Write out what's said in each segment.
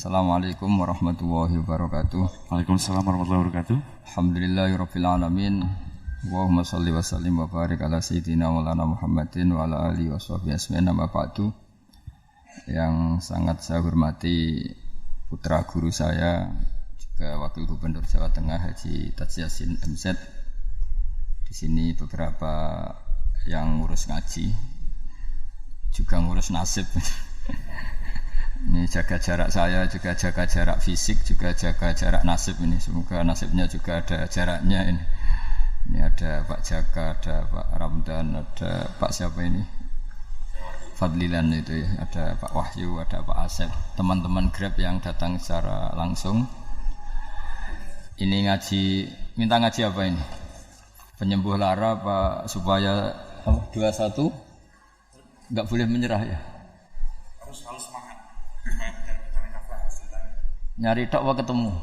Assalamualaikum warahmatullahi wabarakatuh. Waalaikumsalam warahmatullahi wabarakatuh. Alhamdulillahirabbil alamin. Allahumma shalli wa sallim wa barik ala sayyidina Maulana Muhammadin wa ala alihi washabihi ajmain. Amma ba'du. Yang sangat saya hormati putra guru saya juga Wakil Gubernur Jawa Tengah Haji Taj Yassin MZ. Di sini beberapa yang ngurus ngaji, juga ngurus nasib. Ini jaga jarak saya, juga jaga jarak fisik, juga jaga jarak nasib ini. Semoga nasibnya juga ada jaraknya ini. Ini ada Pak Jaka, ada Pak Ramdan, ada Pak siapa ini? Fadlilan itu ya, ada Pak Wahyu, ada Pak Asep. Teman-teman Grab yang datang secara langsung. Ini ngaji, minta ngaji apa ini? Penyembuh lara Pak supaya 21 enggak boleh menyerah ya. Harus semangat. Nyari tok apa ketemu?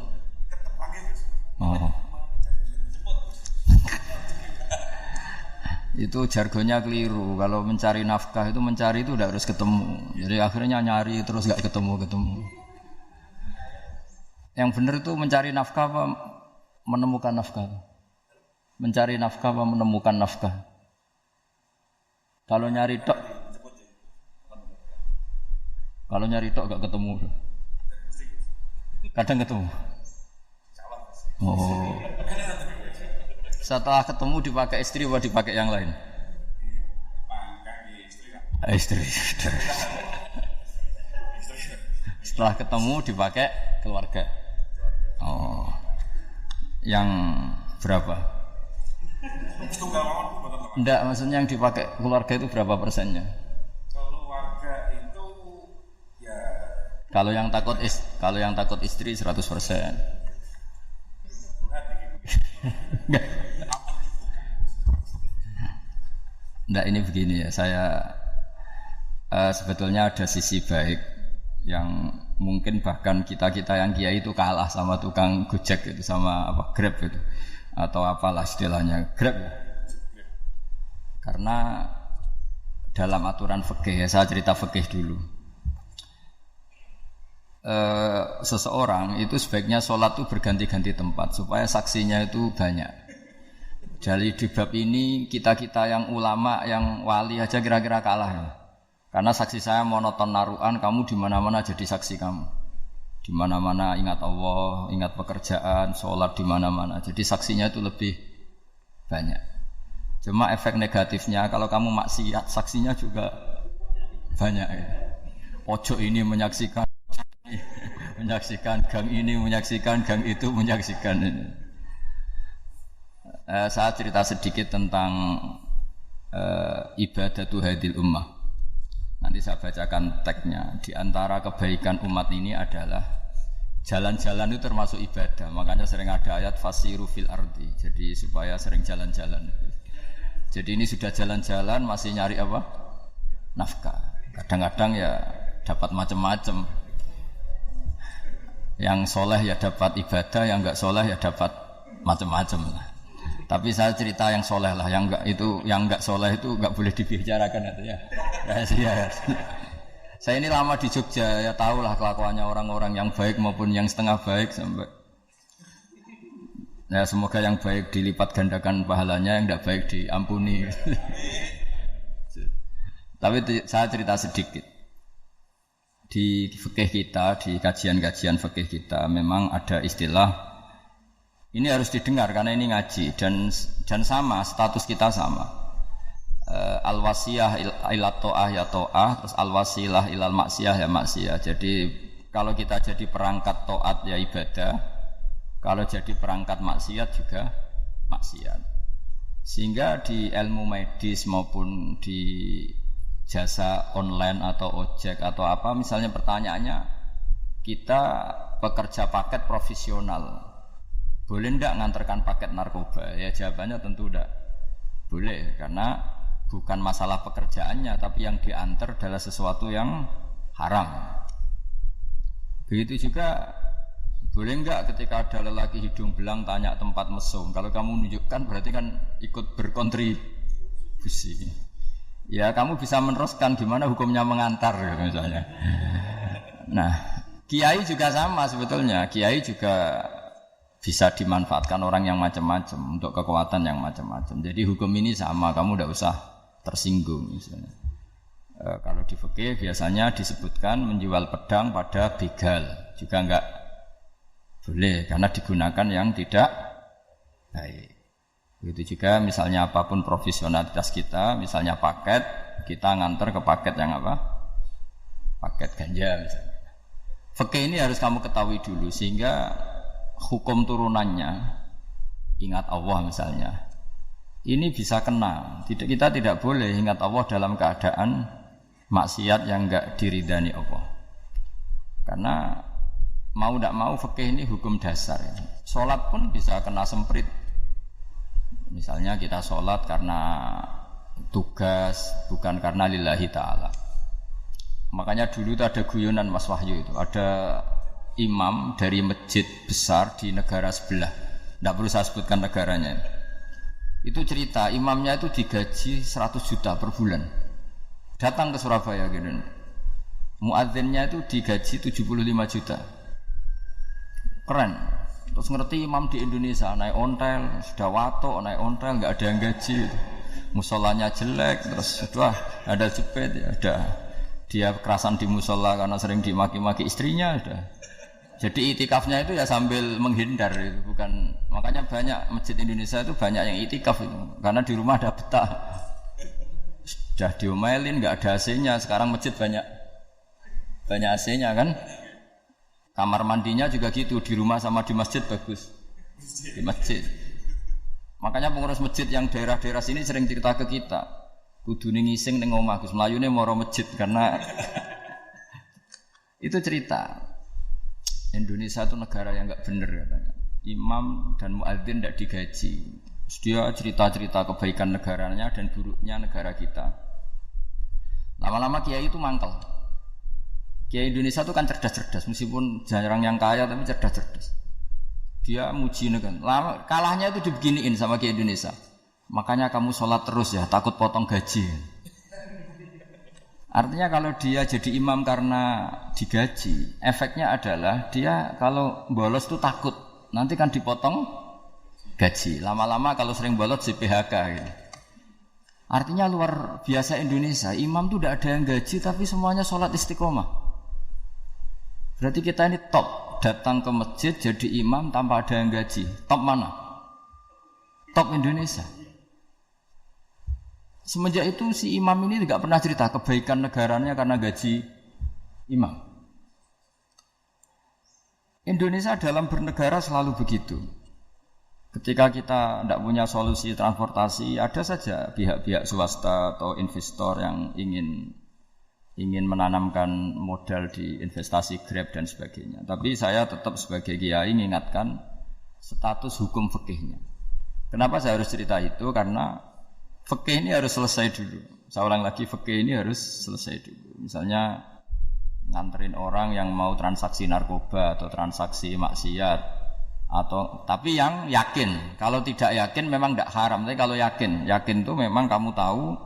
Oh. Itu jargonnya keliru. Kalau mencari nafkah itu mencari itu udah harus ketemu. Jadi akhirnya nyari terus enggak ketemu. Yang benar itu mencari nafkah apa menemukan nafkah? Mencari nafkah apa menemukan nafkah? Kalau nyari tok enggak ketemu. Kadang ketemu. Oh. Setelah ketemu dipakai istri atau dipakai yang lain? Istri. Setelah ketemu dipakai keluarga. Oh. Yang berapa? Enggak, maksudnya yang dipakai keluarga itu berapa persennya? Keluarga itu ya Kalau yang takut istri 100%. Enggak, ini begini ya. Saya sebetulnya ada sisi baik yang mungkin bahkan kita yang kiai itu kalah sama tukang Gojek itu, sama Grab itu atau apalah istilahnya Grab. Karena dalam aturan fikih, ya saya cerita fikih dulu. Seseorang itu sebaiknya sholat itu berganti-ganti tempat supaya saksinya itu banyak. Jadi di bab ini kita yang ulama, yang wali aja kira-kira kalah ya. Karena saksi saya monoton naruhan, kamu di mana-mana jadi saksi kamu. Di mana-mana ingat Allah, ingat pekerjaan, sholat di mana-mana. Jadi saksinya itu lebih banyak. Cuma efek negatifnya kalau kamu maksiat, saksinya juga banyak ya. Pojok ini menyaksikan gang ini, menyaksikan gang itu, menyaksikan ini. Saya cerita sedikit tentang ibadatu hadil ummah. Nanti saya bacakan teksnya. Di antara kebaikan umat ini adalah jalan-jalan itu termasuk ibadah. Makanya sering ada ayat fasiru fil ardi. Jadi supaya sering jalan-jalan. Jadi ini sudah jalan-jalan masih nyari apa? Nafkah. Kadang-kadang ya dapat macam-macam. Yang soleh ya dapat ibadah, yang enggak soleh ya dapat macam-macam lah. Tapi saya cerita yang soleh lah, yang enggak soleh itu enggak boleh dibicarakan katanya. Ya. Saya ini lama di Jogja, ya tahulah kelakuannya orang-orang yang baik maupun yang setengah baik sampai. Ya semoga yang baik dilipat gandakan pahalanya, yang enggak baik diampuni. Tapi saya cerita sedikit. Di fikih kita, di kajian-kajian fikih kita memang ada istilah ini harus didengar karena ini ngaji dan sama status kita sama. Al-wasiyah ila ta'ah ya ta'ah, terus al-wasilah ilal maksiyah ya maksiyah. Jadi kalau kita jadi perangkat taat ya ibadah, kalau jadi perangkat maksiat juga maksiat. Sehingga di ilmu medis maupun di jasa online atau ojek atau apa, misalnya pertanyaannya kita pekerja paket profesional, boleh ndak ngantarkan paket narkoba? Ya jawabannya tentu ndak boleh, karena bukan masalah pekerjaannya, tapi yang diantar adalah sesuatu yang haram. Begitu juga boleh nggak ketika ada lelaki hidung belang tanya tempat mesum, kalau kamu menunjukkan berarti kan ikut berkontribusi. Ya kamu bisa meneruskan gimana hukumnya mengantar misalnya. Nah Kiai juga sama sebetulnya. Kiai juga bisa dimanfaatkan orang yang macam-macam untuk kekuatan yang macam-macam. Jadi hukum ini sama, kamu tidak usah tersinggung misalnya. Kalau di fikih biasanya disebutkan menjual pedang pada begal juga enggak boleh karena digunakan yang tidak baik. Begitu juga misalnya apapun profesionalitas kita, misalnya paket, kita nganter ke paket yang apa? Paket ganja misalnya. Fikih ini harus kamu ketahui dulu sehingga hukum turunannya, ingat Allah misalnya, ini bisa kena. Kita tidak boleh ingat Allah dalam keadaan maksiat yang enggak diridani Allah. Karena mau tidak mau fikih ini hukum dasar. Sholat pun bisa kena semprit. Misalnya kita sholat karena tugas, bukan karena lillahi ta'ala. Makanya dulu itu ada guyonan Mas Wahyu itu. Ada imam dari masjid besar di negara sebelah. Tidak perlu saya sebutkan negaranya. Itu cerita, imamnya itu digaji 100 juta per bulan. Datang ke Surabaya gitu. Muadzinnya itu digaji 75 juta. Keren. Terus ngerti imam di Indonesia naik ontel, sudah watok naik ontel, nggak ada yang gaji. Musolanya jelek, terus sudah ada jepit, ya ada dia kerasan di musola karena sering dimaki-maki istrinya, sudah. Jadi itikafnya itu ya sambil menghindar itu, bukan. Makanya banyak masjid Indonesia itu banyak yang itikaf itu, karena di rumah ada betah. Sudah diomelin, nggak ada AC-nya. Sekarang masjid banyak AC-nya kan. Kamar mandinya juga gitu, di rumah sama di masjid bagus. Di masjid. Makanya pengurus masjid yang daerah-daerah sini sering cerita ke kita, kudune ngising ning omah Gus, mlayune mara masjid karena itu cerita. Indonesia itu negara yang enggak benar katanya. Imam dan muadzin tidak digaji. Terus dia cerita-cerita kebaikan negaranya dan buruknya negara kita. Lama-lama kiai itu mangkel. Kiai Indonesia itu kan cerdas-cerdas, meskipun jarang yang kaya tapi cerdas-cerdas. Dia muji negara. Kalahnya itu dibeginiin sama Kiai Indonesia. Makanya kamu sholat terus ya, takut potong gaji. Artinya kalau dia jadi imam karena digaji, efeknya adalah dia kalau bolos itu takut, nanti kan dipotong gaji. Lama-lama kalau sering bolos di PHK gitu. Artinya luar biasa Indonesia, imam itu tidak ada yang gaji tapi semuanya sholat istiqomah. Berarti kita ini top, datang ke masjid jadi imam tanpa ada yang gaji. Top mana? Top Indonesia. Semenjak itu si imam ini tidak pernah cerita kebaikan negaranya karena gaji imam. Indonesia dalam bernegara selalu begitu. Ketika kita tidak punya solusi transportasi, ada saja pihak-pihak swasta atau investor yang ingin menanamkan modal di investasi Grab dan sebagainya. Tapi saya tetap sebagai kiai mengingatkan status hukum fikihnya. Kenapa saya harus cerita itu? Karena fikih ini harus selesai dulu. Saya ulang lagi, fikih ini harus selesai dulu. Misalnya nganterin orang yang mau transaksi narkoba atau transaksi maksiat, atau tapi yang yakin. Kalau tidak yakin memang tidak haram. Tapi kalau yakin itu memang kamu tahu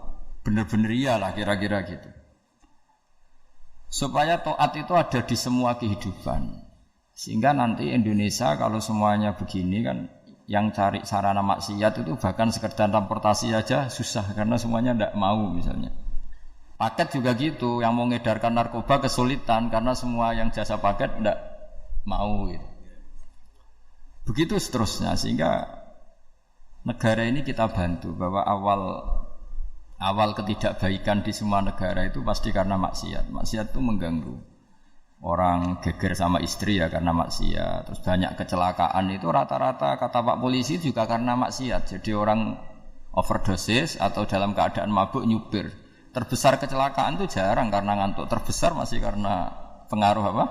benar-benar iyalah kira-kira gitu. Supaya taat itu ada di semua kehidupan. Sehingga nanti Indonesia kalau semuanya begini kan, yang cari sarana maksiat itu bahkan sekedar transportasi aja susah karena semuanya tidak mau misalnya. Paket juga gitu, yang mau ngedarkan narkoba kesulitan karena semua yang jasa paket tidak mau gitu. Begitu seterusnya, sehingga negara ini kita bantu bahwa awal ketidakbaikan di semua negara itu pasti karena maksiat. Maksiat itu mengganggu. Orang geger sama istri ya karena maksiat. Terus banyak kecelakaan itu rata-rata kata Pak Polisi juga karena maksiat. Jadi orang overdosis atau dalam keadaan mabuk nyupir. Terbesar kecelakaan itu jarang karena ngantuk. Terbesar masih karena pengaruh apa?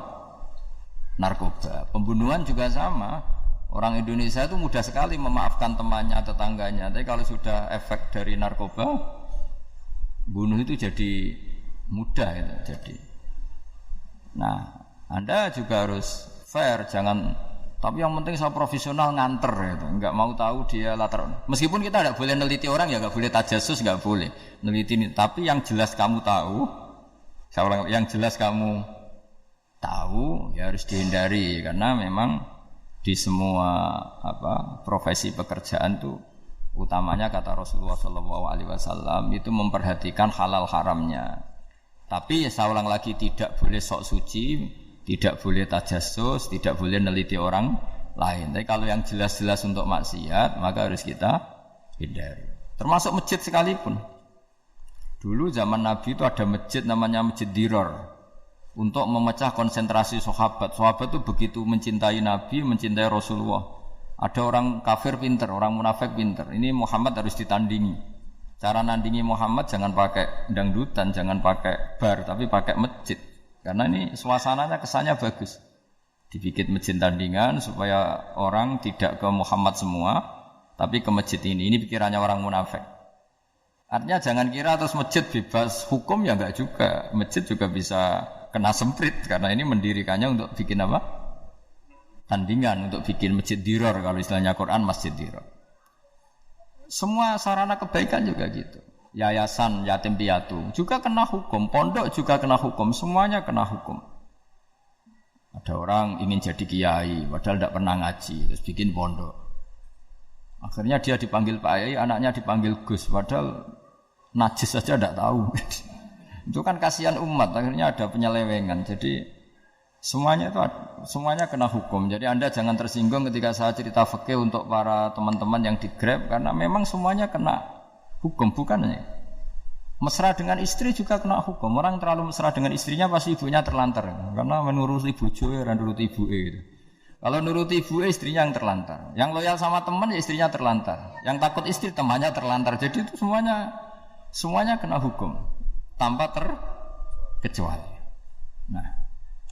Narkoba. Pembunuhan juga sama. Orang Indonesia itu mudah sekali memaafkan temannya, tetangganya. Tapi kalau sudah efek dari narkoba, bunuh itu jadi mudah itu jadi. Nah, Anda juga harus fair, jangan. Tapi yang penting saya profesional nganter itu, enggak mau tahu dia latar. Meskipun kita tidak boleh neliti orang ya, enggak boleh tajasus, enggak boleh neliti ini. Tapi yang jelas kamu tahu, yang jelas kamu tahu ya harus dihindari karena memang di semua profesi pekerjaan tuh utamanya kata Rasulullah SAW itu memperhatikan halal haramnya. Tapi saya ulang lagi tidak boleh sok suci, tidak boleh tajassus, tidak boleh neliti orang lain. Tapi kalau yang jelas-jelas untuk maksiat maka harus kita hindari. Termasuk masjid sekalipun. Dulu zaman Nabi itu ada masjid namanya Masjid Dirar. Untuk memecah konsentrasi sahabat. Sahabat itu begitu mencintai Nabi, mencintai Rasulullah. Ada orang kafir pinter, orang munafik pinter. Ini Muhammad harus ditandingi. Cara nandingi Muhammad jangan pakai dangdutan, jangan pakai bar, tapi pakai masjid. Karena ini suasananya kesannya bagus. Dibikin masjid tandingan supaya orang tidak ke Muhammad semua, tapi ke masjid ini. Ini pikirannya orang munafik. Artinya jangan kira terus masjid bebas hukum ya enggak juga. Masjid juga bisa kena semprit karena ini mendirikannya untuk bikin apa? Tandingan, untuk bikin masjid dirar kalau istilahnya Quran masjid dirar. Semua sarana kebaikan juga gitu. Yayasan yatim piatu juga kena hukum, pondok juga kena hukum, semuanya kena hukum. Ada orang ingin jadi kiai padahal tidak pernah ngaji terus bikin pondok. Akhirnya dia dipanggil Pak Yai, anaknya dipanggil Gus padahal najis saja tidak tahu. Itu kan kasihan umat, akhirnya ada penyelewengan. Jadi semuanya kena hukum. Jadi Anda jangan tersinggung ketika saya cerita fikih untuk para teman-teman yang di Grab karena memang semuanya kena hukum, bukannya. Mesra dengan istri juga kena hukum. Orang terlalu mesra dengan istrinya pasti ibunya terlantar karena menuruti bojoe dan nuruti ibuke gitu. Kalau nuruti ibuke istrinya yang terlantar. Yang loyal sama teman ya istrinya terlantar. Yang takut istri temannya terlantar. Jadi itu semuanya kena hukum. Tanpa terkecuali. Nah,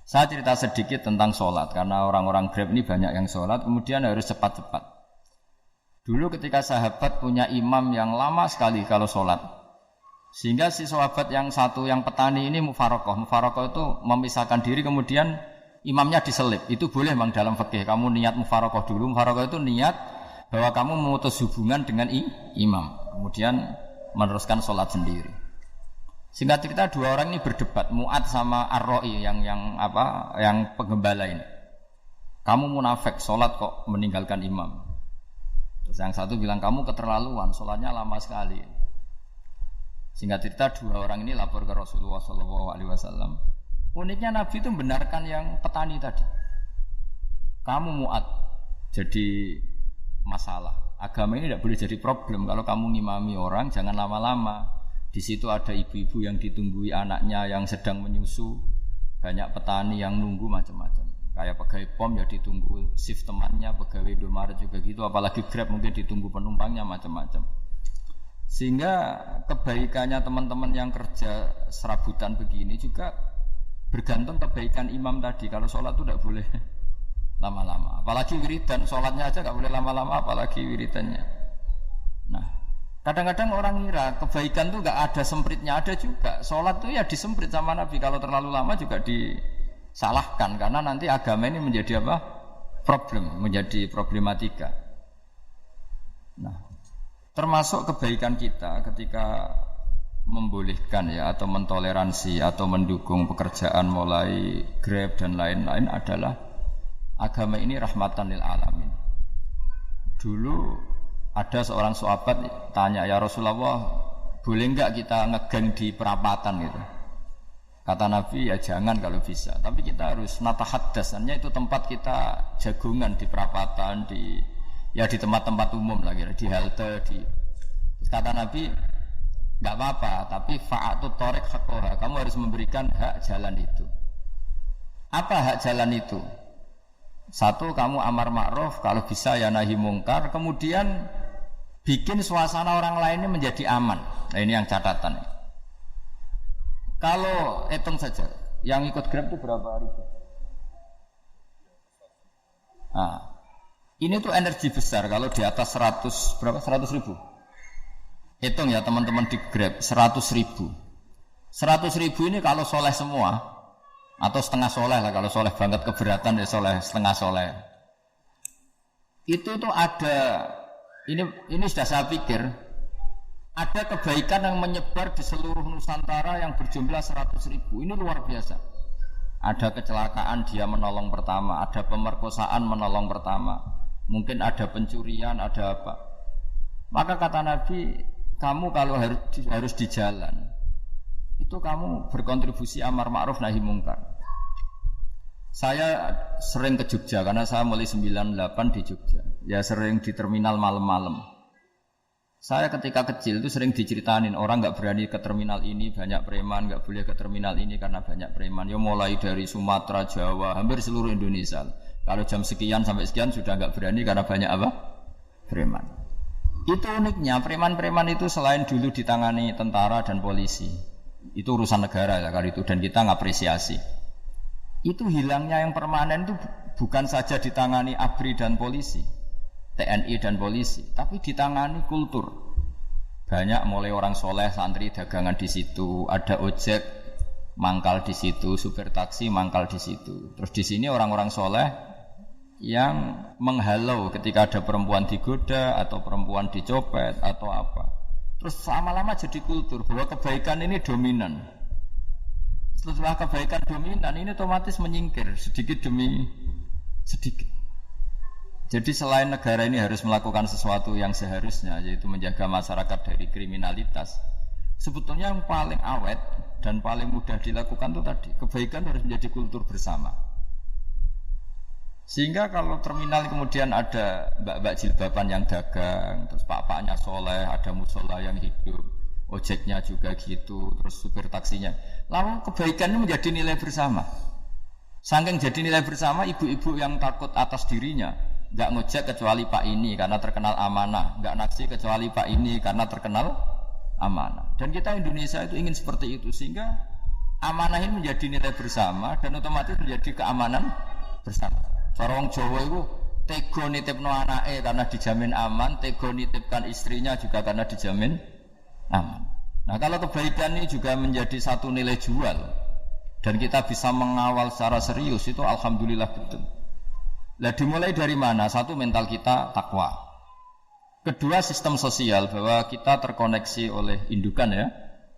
saya cerita sedikit tentang sholat karena orang-orang Grab ini banyak yang sholat, kemudian harus cepat-cepat. Dulu ketika sahabat punya imam yang lama sekali kalau sholat, sehingga si sahabat yang satu yang petani ini mufarokoh itu memisahkan diri kemudian imamnya diselip. Itu boleh memang dalam fikih. Kamu niat mufarokoh dulu. Mufarokoh itu niat bahwa kamu memutus hubungan dengan imam, kemudian meneruskan sholat sendiri. Singkat cerita dua orang ini berdebat, Mu'ad sama Ar-Ra'i yang penggembala ini. Kamu munafik, sholat kok meninggalkan imam. Terus yang satu bilang kamu keterlaluan, sholatnya lama sekali. Singkat cerita dua orang ini lapor ke Rasulullah SAW. Uniknya Nabi itu membenarkan yang petani tadi. Kamu Mu'ad jadi masalah. Agama ini tidak boleh jadi problem kalau kamu ngimami orang, jangan lama-lama. Di situ ada ibu-ibu yang ditunggui anaknya yang sedang menyusu, banyak petani yang nunggu macam-macam. Kayak pegawai POM ya ditunggu shift temannya, pegawai Indomaret juga gitu, apalagi Grab mungkin ditunggu penumpangnya macam-macam. Sehingga kebaikannya teman-teman yang kerja serabutan begini juga bergantung kebaikan imam tadi. Kalau sholat itu tidak boleh lama-lama, apalagi wiridan, sholatnya aja tidak boleh lama-lama, apalagi wiridannya. Nah, kadang-kadang orang ngira kebaikan itu enggak ada sempritnya, ada juga. Sholat itu ya disemprit sama Nabi, kalau terlalu lama juga disalahkan karena nanti agama ini menjadi apa? Menjadi problematika. Nah, termasuk kebaikan kita ketika membolehkan ya atau mentoleransi atau mendukung pekerjaan mulai Grab dan lain-lain adalah agama ini rahmatan lil alamin. Dulu ada seorang sahabat tanya, ya Rasulullah, boleh enggak kita ngegeng di perapatan gitu? Kata Nabi, ya jangan kalau bisa. Tapi kita harus natahaddasannya itu tempat kita jagungan di perapatan, di tempat-tempat umum lah kira, di halte, Terus kata Nabi, enggak apa-apa, tapi fa'atut thariq haqqaha. Kamu harus memberikan hak jalan itu. Apa hak jalan itu? Satu, kamu amar ma'ruf, kalau bisa ya nahi mungkar, kemudian bikin suasana orang lain ini menjadi aman. Nah ini yang catatan. Kalau hitung saja, yang ikut Grab itu berapa ribu? Nah, ini tuh energi besar kalau di atas 100 ribu. Hitung ya teman-teman di Grab 100 ribu. 100 ribu ini kalau soleh semua, atau setengah soleh lah, kalau soleh banget keberatan ya soleh setengah soleh. Itu tuh ada, ini sudah saya pikir, ada kebaikan yang menyebar di seluruh Nusantara yang berjumlah 100 ribu. Ini luar biasa. Ada kecelakaan dia menolong pertama, ada pemerkosaan menolong pertama, mungkin ada pencurian, ada apa. Maka kata Nabi, kamu kalau harus di jalan, itu kamu berkontribusi amar ma'ruf nahi mungkar. Saya sering ke Jogja karena saya mulai 98 di Jogja. Ya sering di terminal malam-malam. Saya ketika kecil itu sering diceritain orang nggak berani ke terminal ini banyak preman, nggak boleh ke terminal ini karena banyak preman. Ya mulai dari Sumatera, Jawa, hampir seluruh Indonesia. Kalau jam sekian sampai sekian sudah nggak berani karena banyak apa? Preman. Itu uniknya preman-preman itu selain dulu ditangani tentara dan polisi, itu urusan negara ya kali itu dan kita ngapresiasi. Itu hilangnya yang permanen itu bukan saja ditangani ABRI dan polisi, TNI dan polisi, tapi ditangani kultur. Banyak mulai orang soleh, santri dagangan di situ, ada ojek mangkal di situ, supir taksi mangkal di situ. Terus di sini orang-orang soleh yang menghalau ketika ada perempuan digoda atau perempuan dicopet atau apa. Terus lama-lama jadi kultur bahwa kebaikan ini dominan. Setelah kebaikan dominan ini otomatis menyingkir sedikit demi sedikit. Jadi selain negara ini harus melakukan sesuatu yang seharusnya, yaitu menjaga masyarakat dari kriminalitas, sebetulnya yang paling awet dan paling mudah dilakukan itu tadi, kebaikan harus menjadi kultur bersama. Sehingga kalau terminal kemudian ada mbak-mbak jilbaban yang dagang, terus pak-paknya soleh, ada musola yang hidup, ojeknya juga gitu, terus supir taksinya, lalu kebaikan ini menjadi nilai bersama. Saking jadi nilai bersama, ibu-ibu yang takut atas dirinya nggak ngojek kecuali Pak ini karena terkenal amanah, nggak naksi kecuali Pak ini karena terkenal amanah. Dan kita Indonesia itu ingin seperti itu, sehingga amanah ini menjadi nilai bersama dan otomatis menjadi keamanan bersama. Orang Jawa itu tego nitipno anake karena dijamin aman, tego nitipkan istrinya juga karena dijamin aman. Nah kalau kebaikan ini juga menjadi satu nilai jual dan kita bisa mengawal secara serius, itu alhamdulillah betul. Lah dimulai dari mana? Satu, mental kita takwa. Kedua, sistem sosial, bahwa kita terkoneksi oleh indukan ya,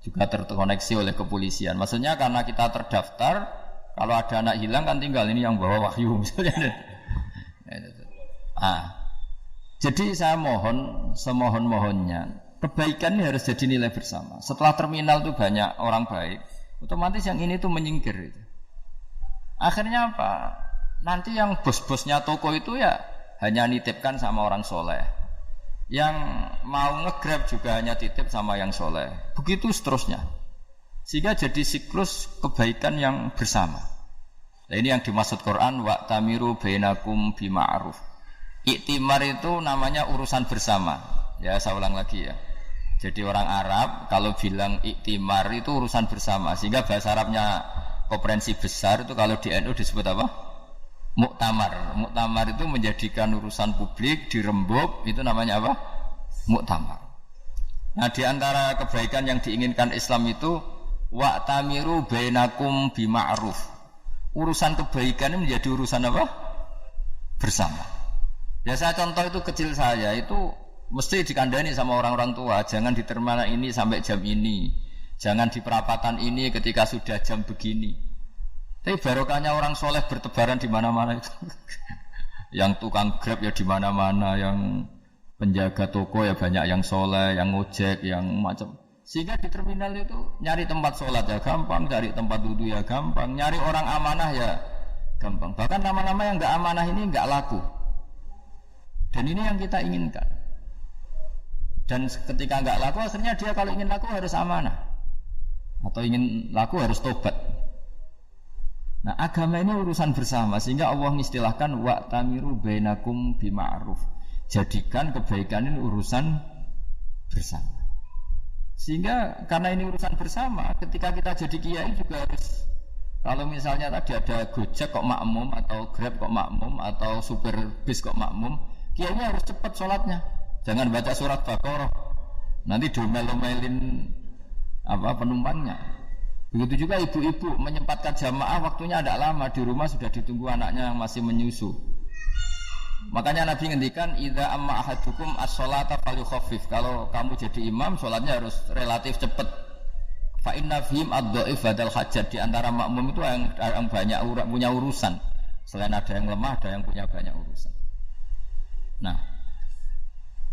juga terkoneksi oleh kepolisian. Maksudnya karena kita terdaftar, kalau ada anak hilang kan tinggal ini yang bawa wahyu misalnya. Jadi saya mohon, semohon-mohonnya, kebaikan ini harus jadi nilai bersama. Setelah terminal itu banyak orang baik, otomatis yang ini tuh menyingkir. Akhirnya apa? Nanti yang bos-bosnya toko itu ya hanya nitipkan sama orang soleh. Yang mau nge-grab juga hanya titip sama yang soleh. Begitu seterusnya. Sehingga jadi siklus kebaikan yang bersama. Nah, ini yang dimaksud Quran, wa'tamiru bainakum bima'ruf. Iktimar itu namanya urusan bersama. Ya saya ulang lagi ya. Jadi orang Arab kalau bilang iktimar itu urusan bersama. Sehingga bahasa Arabnya konferensi besar itu kalau di NU disebut apa? Muktamar. Muktamar itu menjadikan urusan publik dirembuk, itu namanya apa? Muktamar. Nah, di antara kebaikan yang diinginkan Islam itu wa'tamiru bainakum bima'ruf. Urusan kebaikan ini menjadi urusan apa? Bersama. Ya saya contoh itu kecil saya itu mesti dikandani sama orang-orang tua, jangan di terminal ini sampai jam ini. Jangan di perapatan ini ketika sudah jam begini. Tapi barokahnya orang soleh bertebaran di mana-mana itu. Yang tukang grab ya di mana-mana, yang penjaga toko ya banyak yang soleh, yang ngojek, yang macam. Sehingga di terminal itu nyari tempat sholat ya gampang, cari tempat wudu ya gampang, nyari orang amanah ya gampang. Bahkan nama-nama yang nggak amanah ini nggak laku. Dan ini yang kita inginkan. Dan ketika nggak laku, akhirnya dia kalau ingin laku harus amanah, atau ingin laku harus tobat. Nah agama ini urusan bersama, sehingga Allah mengistilahkan wa'tamiru bainakum bima'ruf. Jadikan kebaikan ini urusan bersama. Sehingga karena ini urusan bersama, ketika kita jadi kiai juga harus, kalau misalnya tadi ada Gojek kok makmum, atau Grab kok makmum, atau supir bis kok makmum, kiainya harus cepat sholatnya. Jangan baca surat Baqarah, nanti domel-domelin penumpangnya. Begitu juga ibu-ibu menyempatkan jamaah, waktunya tidak lama, di rumah sudah ditunggu anaknya yang masih menyusu. Makanya Nabi ngendikan idza amma ahadukum as-sholata falyukhaffif. Kalau kamu jadi imam, sholatnya harus relatif cepat. Fa inna fihim ad-dhaif badal hajat, di antara makmum itu yang banyak punya urusan. Selain ada yang lemah, ada yang punya banyak urusan. Nah,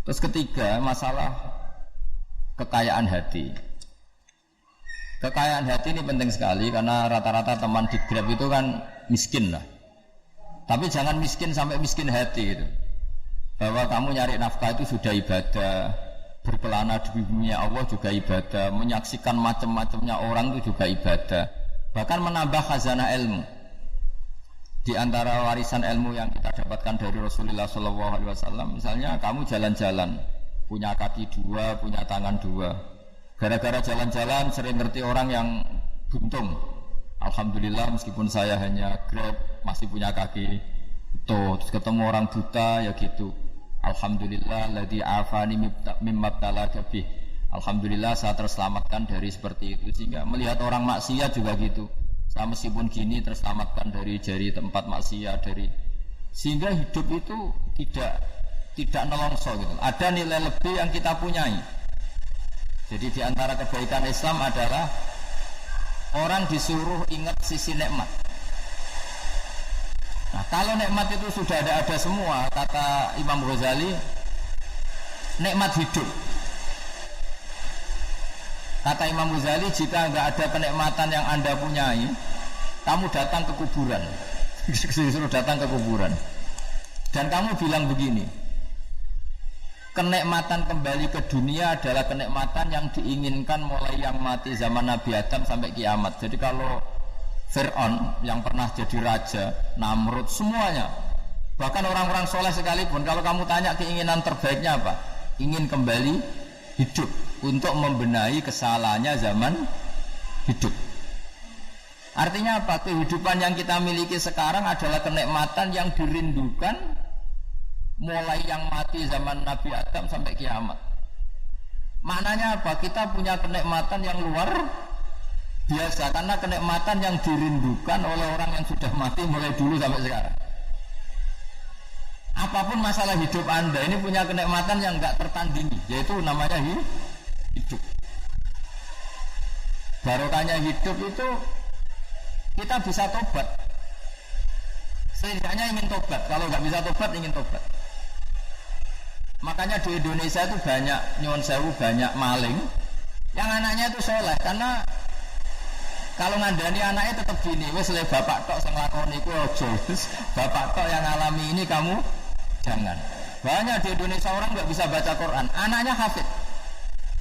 terus ketiga masalah kekayaan hati. Kekayaan hati ini penting sekali karena rata-rata teman di Grab itu kan miskin lah. Tapi jangan miskin sampai miskin hati gitu. Bahwa kamu nyari nafkah itu sudah ibadah, berkelana di bumi Allah juga ibadah, menyaksikan macam-macamnya orang itu juga ibadah, bahkan menambah khazanah ilmu. Di antara warisan ilmu yang kita dapatkan dari Rasulullah SAW, misalnya kamu jalan-jalan, punya kaki dua, punya tangan dua, gara-gara jalan-jalan sering ngerti orang yang buntung. Alhamdulillah meskipun saya hanya Grab masih punya kaki tuh, terus ketemu orang buta ya gitu. Alhamdulillah ladzi afani mimma btalaka bih. Alhamdulillah saya terselamatkan dari seperti itu. Sehingga melihat orang maksiat juga gitu. Saya meskipun gini terselamatkan dari jari tempat maksiat dari. Sehingga hidup itu tidak nelongso gitu. Ada nilai lebih yang kita punyai. Jadi di antara kebaikan Islam adalah orang disuruh ingat sisi nikmat. Nah, kalau nikmat itu sudah ada semua, kata Imam Ghazali, nikmat hidup. Kata Imam Ghazali, jika enggak ada kenikmatan yang Anda punyai, kamu datang ke kuburan. Disuruh datang ke kuburan. Dan kamu bilang begini, kenikmatan kembali ke dunia adalah kenikmatan yang diinginkan mulai yang mati zaman Nabi Adam sampai kiamat. Jadi kalau Fir'aun yang pernah jadi raja, Namrud, semuanya, bahkan orang-orang soleh sekalipun, kalau kamu tanya keinginan terbaiknya apa? Ingin kembali hidup untuk membenahi kesalahannya zaman hidup. Artinya apa? Kehidupan yang kita miliki sekarang adalah kenikmatan yang dirindukan mulai yang mati zaman Nabi Adam sampai kiamat. Maknanya apa? Kita punya kenikmatan yang luar biasa karena kenikmatan yang dirindukan oleh orang yang sudah mati mulai dulu sampai sekarang. Apapun masalah hidup Anda ini punya kenikmatan yang enggak tertandingi, yaitu namanya hidup. Barokahnya hidup itu kita bisa tobat. Setidaknya ingin tobat. Kalau nggak bisa tobat, ingin tobat. Makanya di Indonesia itu banyak nyuwun sewu, banyak maling yang anaknya itu soleh, karena kalau ngandani anaknya tetap gini, wes le bapak tok sing lakoni ku ojo, bapak tok yang alami ini kamu jangan. Banyak di Indonesia orang nggak bisa baca Quran, anaknya hafid,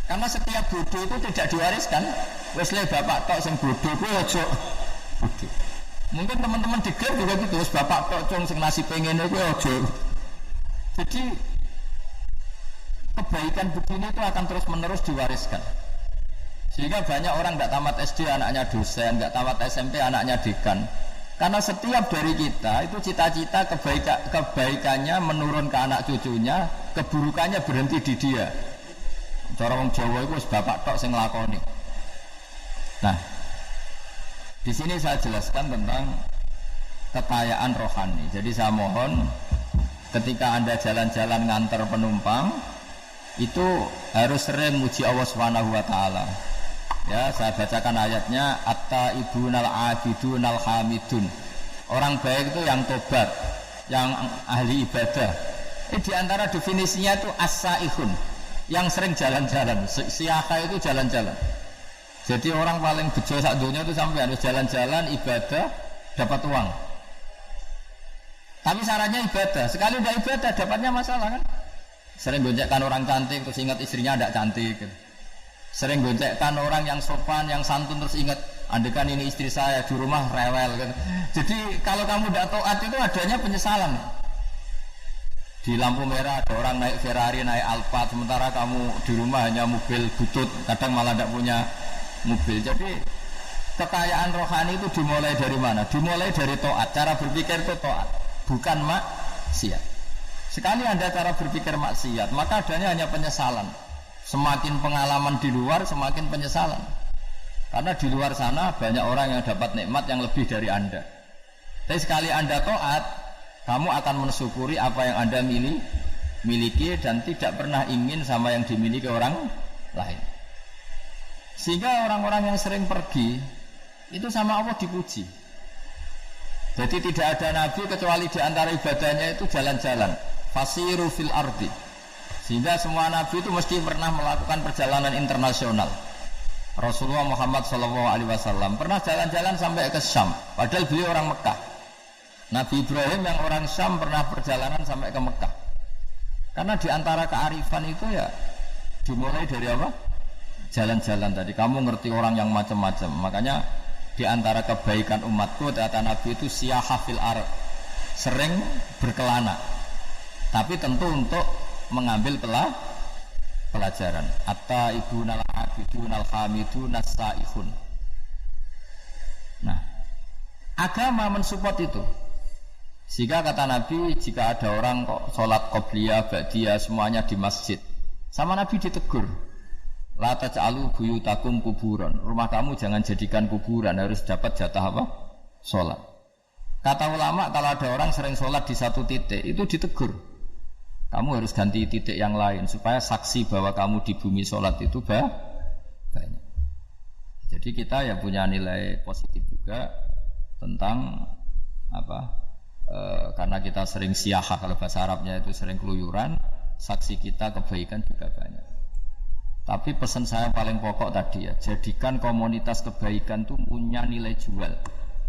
karena setiap bodoh itu tidak diwariskan. Wes le bapak tok sing bodoh ku ojo. Mungkin teman-teman di Grab juga gitu, wes bapak tok cung sing nasi pengen ku ojo. Jadi kebaikan begini itu akan terus menerus diwariskan. Sehingga banyak orang tidak tamat SD anaknya dosen, tidak tamat SMP anaknya dekan. Karena setiap dari kita itu cita-cita kebaikannya menurun ke anak cucunya, keburukannya berhenti di dia. Cara wong Jawa itu bapak tok sing nglakoni. Nah, di sini saya jelaskan tentang kekayaan rohani. Jadi saya mohon ketika Anda jalan-jalan nganter penumpang itu harus sering muji Allah Subhanahu wa taala. Ya, saya bacakan ayatnya, at-taibunal abidunal hamidun. Orang baik itu yang tobat, yang ahli ibadah. Di antara definisinya itu as-saihun, yang sering jalan-jalan. Siaka itu jalan-jalan. Jadi orang paling bejo sak dunia itu sampai harus jalan-jalan ibadah dapat uang. Tapi syaratnya ibadah. Sekali udah ibadah dapatnya masalah kan? Sering gonjekkan orang cantik terus ingat istrinya tidak cantik gitu. Sering gonjekkan orang yang sopan, yang santun terus ingat andekan ini istri saya di rumah rewel gitu. Jadi kalau kamu tidak taat itu adanya penyesalan. Di lampu merah ada orang naik Ferrari, naik Alphard, sementara kamu di rumah hanya mobil butut, kadang malah tidak punya mobil. Jadi kekayaan rohani itu dimulai dari mana? Dimulai dari taat. Cara berpikir itu taat, bukan maksiat. Sekali Anda cara berpikir maksiat, maka adanya hanya penyesalan. Semakin pengalaman di luar, semakin penyesalan. Karena di luar sana banyak orang yang dapat nikmat yang lebih dari Anda. Tapi sekali Anda taat, kamu akan mensyukuri apa yang Anda miliki dan tidak pernah ingin sama yang dimiliki orang lain. Sehingga orang-orang yang sering pergi itu sama Allah dipuji. Jadi tidak ada nabi kecuali di antara ibadahnya itu jalan-jalan. Fasiru fil ardi. Sehingga semua nabi itu mesti pernah melakukan perjalanan internasional. Rasulullah Muhammad SAW pernah jalan-jalan sampai ke Syam, padahal beliau orang Mekah. Nabi Ibrahim yang orang Syam pernah perjalanan sampai ke Mekah. Karena di antara kearifan itu ya dimulai dari apa? Jalan-jalan tadi. Kamu ngerti orang yang macam-macam. Makanya di antara kebaikan umatku kata Nabi itu siyahah fil ard, sering berkelana. Tapi tentu untuk mengambil pelajaran. At-taibunal abidunal hamidun as-saihun. Nah, agama mensupport itu. Sehingga kata Nabi, jika ada orang kok sholat qobliyah, ba'diyah semuanya di masjid, sama Nabi ditegur, la taj'alu buyutakum kuburan. Rumah kamu jangan jadikan kuburan, harus dapat jatah apa? Sholat. Kata ulama, kalau ada orang sering sholat di satu titik, itu ditegur. Kamu harus ganti titik yang lain supaya saksi bahwa kamu di bumi sholat itu banyak. Jadi kita ya punya nilai positif juga tentang apa? Karena kita sering siyahah, kalau bahasa Arabnya itu sering keluyuran, saksi kita kebaikan juga banyak. Tapi pesan saya paling pokok tadi ya, jadikan komunitas kebaikan itu punya nilai jual.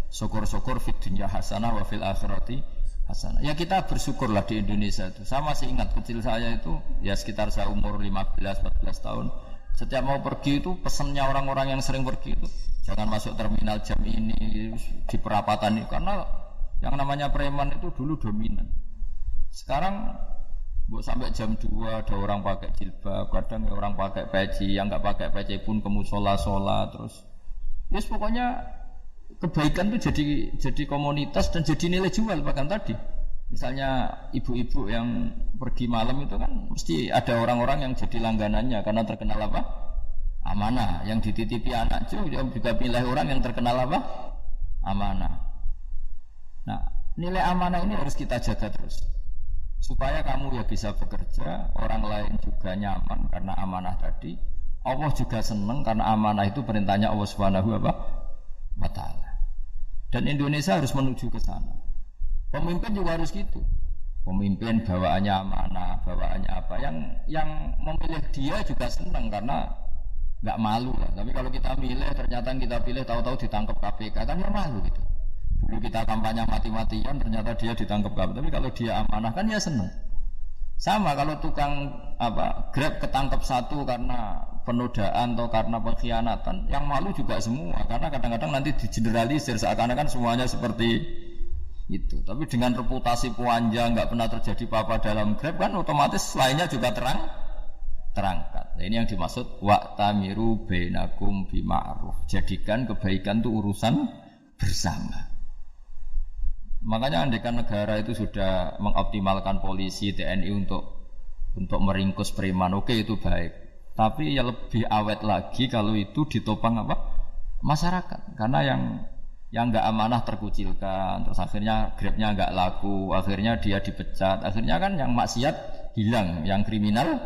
Syukur-syukur fid dunya hasanah wa fil akhirati hasanah. Ya kita bersyukurlah di Indonesia itu. Saya masih ingat kecil saya itu ya sekitar saya umur 15-14 tahun. Setiap mau pergi itu pesannya orang-orang yang sering pergi itu jangan masuk terminal jam ini di perapatan ini, karena yang namanya preman itu dulu dominan. Sekarang sampai jam 2 ada orang pakai jilbab, kadang orang pakai peci, yang enggak pakai peci pun ke mushola terus. Yes, pokoknya kebaikan itu jadi komunitas dan jadi nilai jual. Bahkan tadi misalnya ibu-ibu yang pergi malam itu kan mesti ada orang-orang yang jadi langganannya karena terkenal apa? Amanah. Yang dititipi anak juga pilih orang yang terkenal apa? Amanah. Nah, nilai amanah ini harus kita jaga terus supaya kamu ya bisa bekerja, orang lain juga nyaman karena amanah tadi. Allah juga senang karena amanah itu perintahnya Allah Subhanahu wa ta'ala. Dan Indonesia harus menuju ke sana. Pemimpin juga harus gitu. Pemimpin bawaannya amanah, bawaannya apa? Yang memilih dia juga senang karena nggak malu lah. Tapi kalau kita milih ternyata kita pilih tahu-tahu ditangkap KPK kan ya malu gitu. Dulu kita kampanye mati-matian ternyata dia ditangkap KPK. Tapi kalau dia amanah kan ya senang. Sama kalau tukang Grab ketangkap satu karena penodaan atau karena pengkhianatan, yang malu juga semua karena kadang-kadang nanti digeneralisir seakan-akan semuanya seperti itu. Tapi dengan reputasi panjang nggak pernah terjadi apa-apa dalam Grab kan otomatis lainnya juga terangkat. Nah, ini yang dimaksud wa'tamiru bainakum bima'ruf. Jadikan kebaikan itu urusan bersama. Makanya andaikan negara itu sudah mengoptimalkan polisi, TNI untuk meringkus preman, oke itu baik. Tapi ya lebih awet lagi kalau itu ditopang masyarakat. Karena yang nggak amanah terkucilkan, terus akhirnya Grabnya nggak laku, akhirnya dia dipecat, akhirnya kan yang maksiat hilang, yang kriminal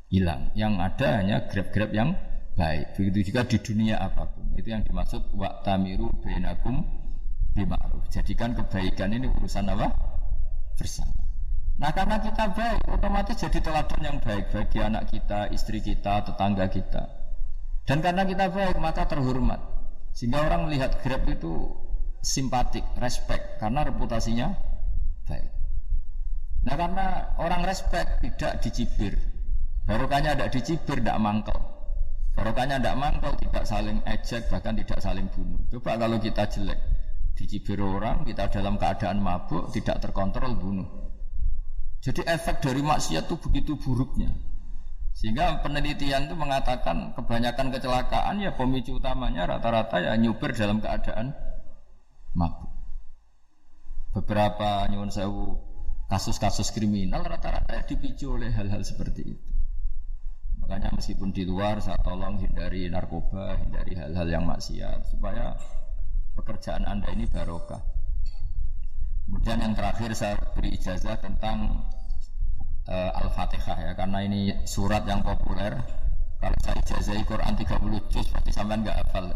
hilang, yang ada hanya Grab yang baik. Begitu juga di dunia apapun. Itu yang dimaksud wa'tamiru bainakum bima'ruf. Jadikan kebaikan ini urusan bersama. Nah karena kita baik, otomatis jadi teladan yang baik bagi anak kita, istri kita, tetangga kita. Dan karena kita baik maka terhormat. Sehingga orang melihat Grab itu simpatik, respect karena reputasinya baik. Nah karena orang respect tidak dicibir. Barokahnya tidak dicibir, tidak mangkel. Barokahnya tidak mangkel, tidak saling ejek, bahkan tidak saling bunuh. Coba kalau kita jelek, dicibir orang, kita dalam keadaan mabuk, tidak terkontrol, bunuh. Jadi efek dari maksiat itu begitu buruknya. Sehingga penelitian itu mengatakan kebanyakan kecelakaan ya pemicu utamanya rata-rata ya nyupir dalam keadaan mabuk. Beberapa nyuwun sewu kasus-kasus kriminal rata-rata dipicu oleh hal-hal seperti itu. Makanya meskipun di luar saya tolong hindari narkoba, hindari hal-hal yang maksiat supaya pekerjaan Anda ini barokah. Kemudian yang terakhir saya beri ijazah tentang Al-Fatihah ya, karena ini surat yang populer Kalau saya ijazahi Quran 30 juz pasti sampean enggak hafal.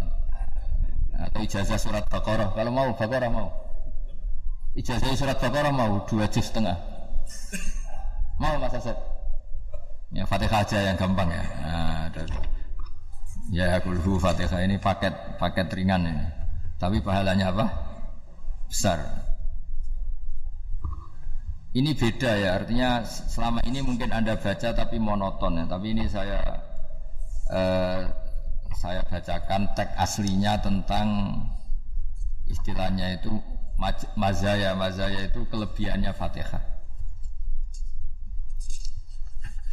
Atau ijazah surat Baqarah. Kalau mau Baqarah mau. Ijazah surat Baqarah mau 2 juz setengah. Mau Mas Asep? Ya Fatihah aja yang gampang ya. Nah, ya kulhu Fatihah ini paket ringan ini. Tapi pahalanya apa? Besar. Ini beda ya, artinya selama ini mungkin Anda baca tapi monoton ya. Tapi ini saya bacakan teks aslinya tentang istilahnya itu mazaya itu kelebihannya Fatihah.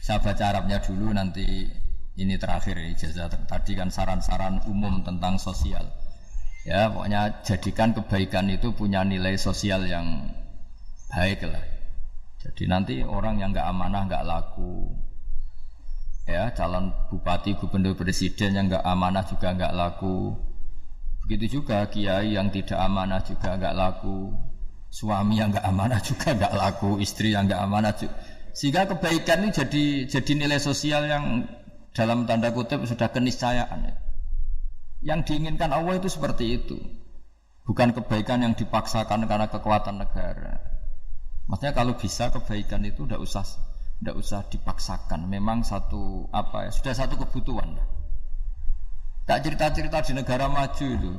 Saya baca Arabnya dulu, nanti ini terakhir ijazah. Tadi kan saran-saran umum tentang sosial. Ya, pokoknya jadikan kebaikan itu punya nilai sosial yang baik lah. Jadi nanti orang yang enggak amanah enggak laku. Ya, calon bupati, gubernur, presiden yang enggak amanah juga enggak laku. Begitu juga kiai yang tidak amanah juga enggak laku. Suami yang enggak amanah juga enggak laku, istri yang enggak amanah juga. Sehingga kebaikan ini jadi nilai sosial yang dalam tanda kutip sudah keniscayaan. Yang diinginkan Allah itu seperti itu. Bukan kebaikan yang dipaksakan karena kekuatan negara. Maksudnya kalau bisa kebaikan itu tidak usah dipaksakan. Memang sudah satu kebutuhan. Tak cerita-cerita di negara maju itu.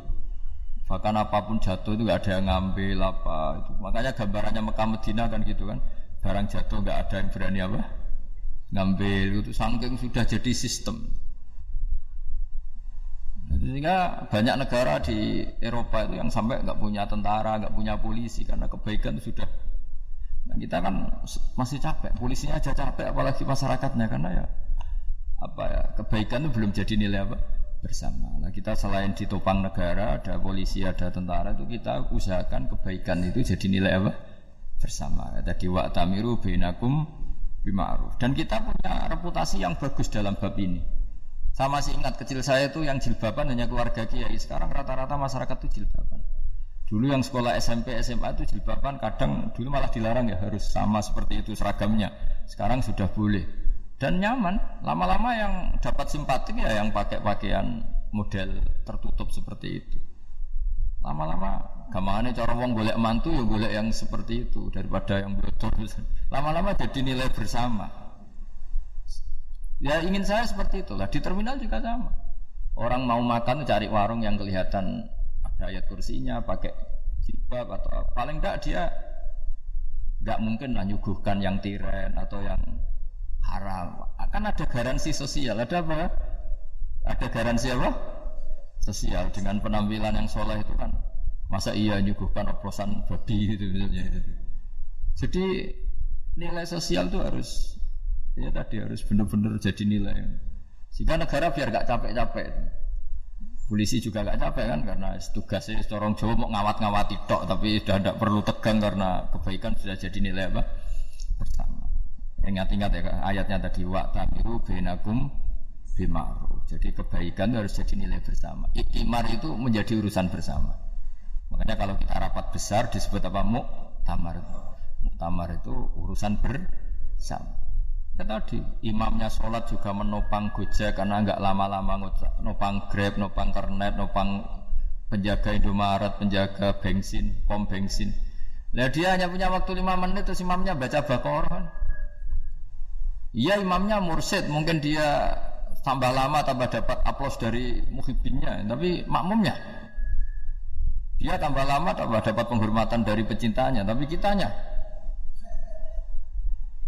Bahkan apapun jatuh itu nggak ada yang ngambil apa itu. Makanya gambarannya Mekah Medina kan gitu kan. Barang jatuh nggak ada yang berani apa ngambil, itu saking sudah jadi sistem. Sehingga banyak negara di Eropa itu yang sampai nggak punya tentara, nggak punya polisi karena kebaikan itu sudah. Nah, kita kan masih capek, polisinya aja capek, apalagi masyarakatnya, karena ya kebaikan itu belum jadi nilai apa bersama. Nah, kita selain ditopang negara, ada polisi, ada tentara, itu kita usahakan kebaikan itu jadi nilai apa bersama. Tadi wa'tamiru bainakum bima'ruf. Dan kita punya reputasi yang bagus dalam bab ini. Saya masih ingat kecil saya itu yang jilbaban hanya keluarga kiai. Sekarang rata-rata masyarakat itu jilbaban. Dulu yang sekolah SMP, SMA itu jilbaban, kadang dulu malah dilarang ya, harus sama seperti itu seragamnya. Sekarang sudah boleh. Dan nyaman. Lama-lama yang dapat simpatik ya yang pakai pakaian model tertutup seperti itu. Lama-lama gamane cara wong golek mantu ya golek yang seperti itu daripada yang bodor. Lama-lama jadi nilai bersama. Ya ingin saya seperti itulah. Di terminal juga sama. Orang mau makan cari warung yang kelihatan ada ayat kursinya, pakai jilbab atau paling enggak dia enggak mungkin lah nyuguhkan yang tiren atau yang haram. Akan ada garansi sosial. Ada apa? Ada garansi apa? Sosial dengan penampilan yang soleh itu kan, masa iya nyuguhkan oplosan babi gitu misalnya. Jadi nilai sosial itu harus benar-benar jadi nilai. Sehingga negara biar gak capek-capek. Polisi juga gak capek kan, karena tugasnya orang Jawa mau ngawat-ngawati tok, tapi sudah tidak perlu tegang karena kebaikan sudah jadi nilai apa bersama. Ingat-ingat ya ayatnya tadi wa'tamiru bainakum bima'ruf. Jadi kebaikan itu harus jadi nilai bersama. Iktimar itu menjadi urusan bersama. Makanya kalau kita rapat besar disebut apa? Muktamar. Muktamar itu urusan bersama. Tadi imamnya sholat juga menopang Gojek karena enggak lama-lama nopang Grab, nopang Kernet, nopang penjaga Indomaret, penjaga bensin, pom bensin. Nah dia hanya punya waktu 5 menit terus imamnya baca Baqarah. Iya imamnya mursyid, mungkin dia tambah lama tambah dapat aplaus dari muhibbinnya, tapi makmumnya dia tambah lama tambah dapat penghormatan dari pecintanya, tapi kitanya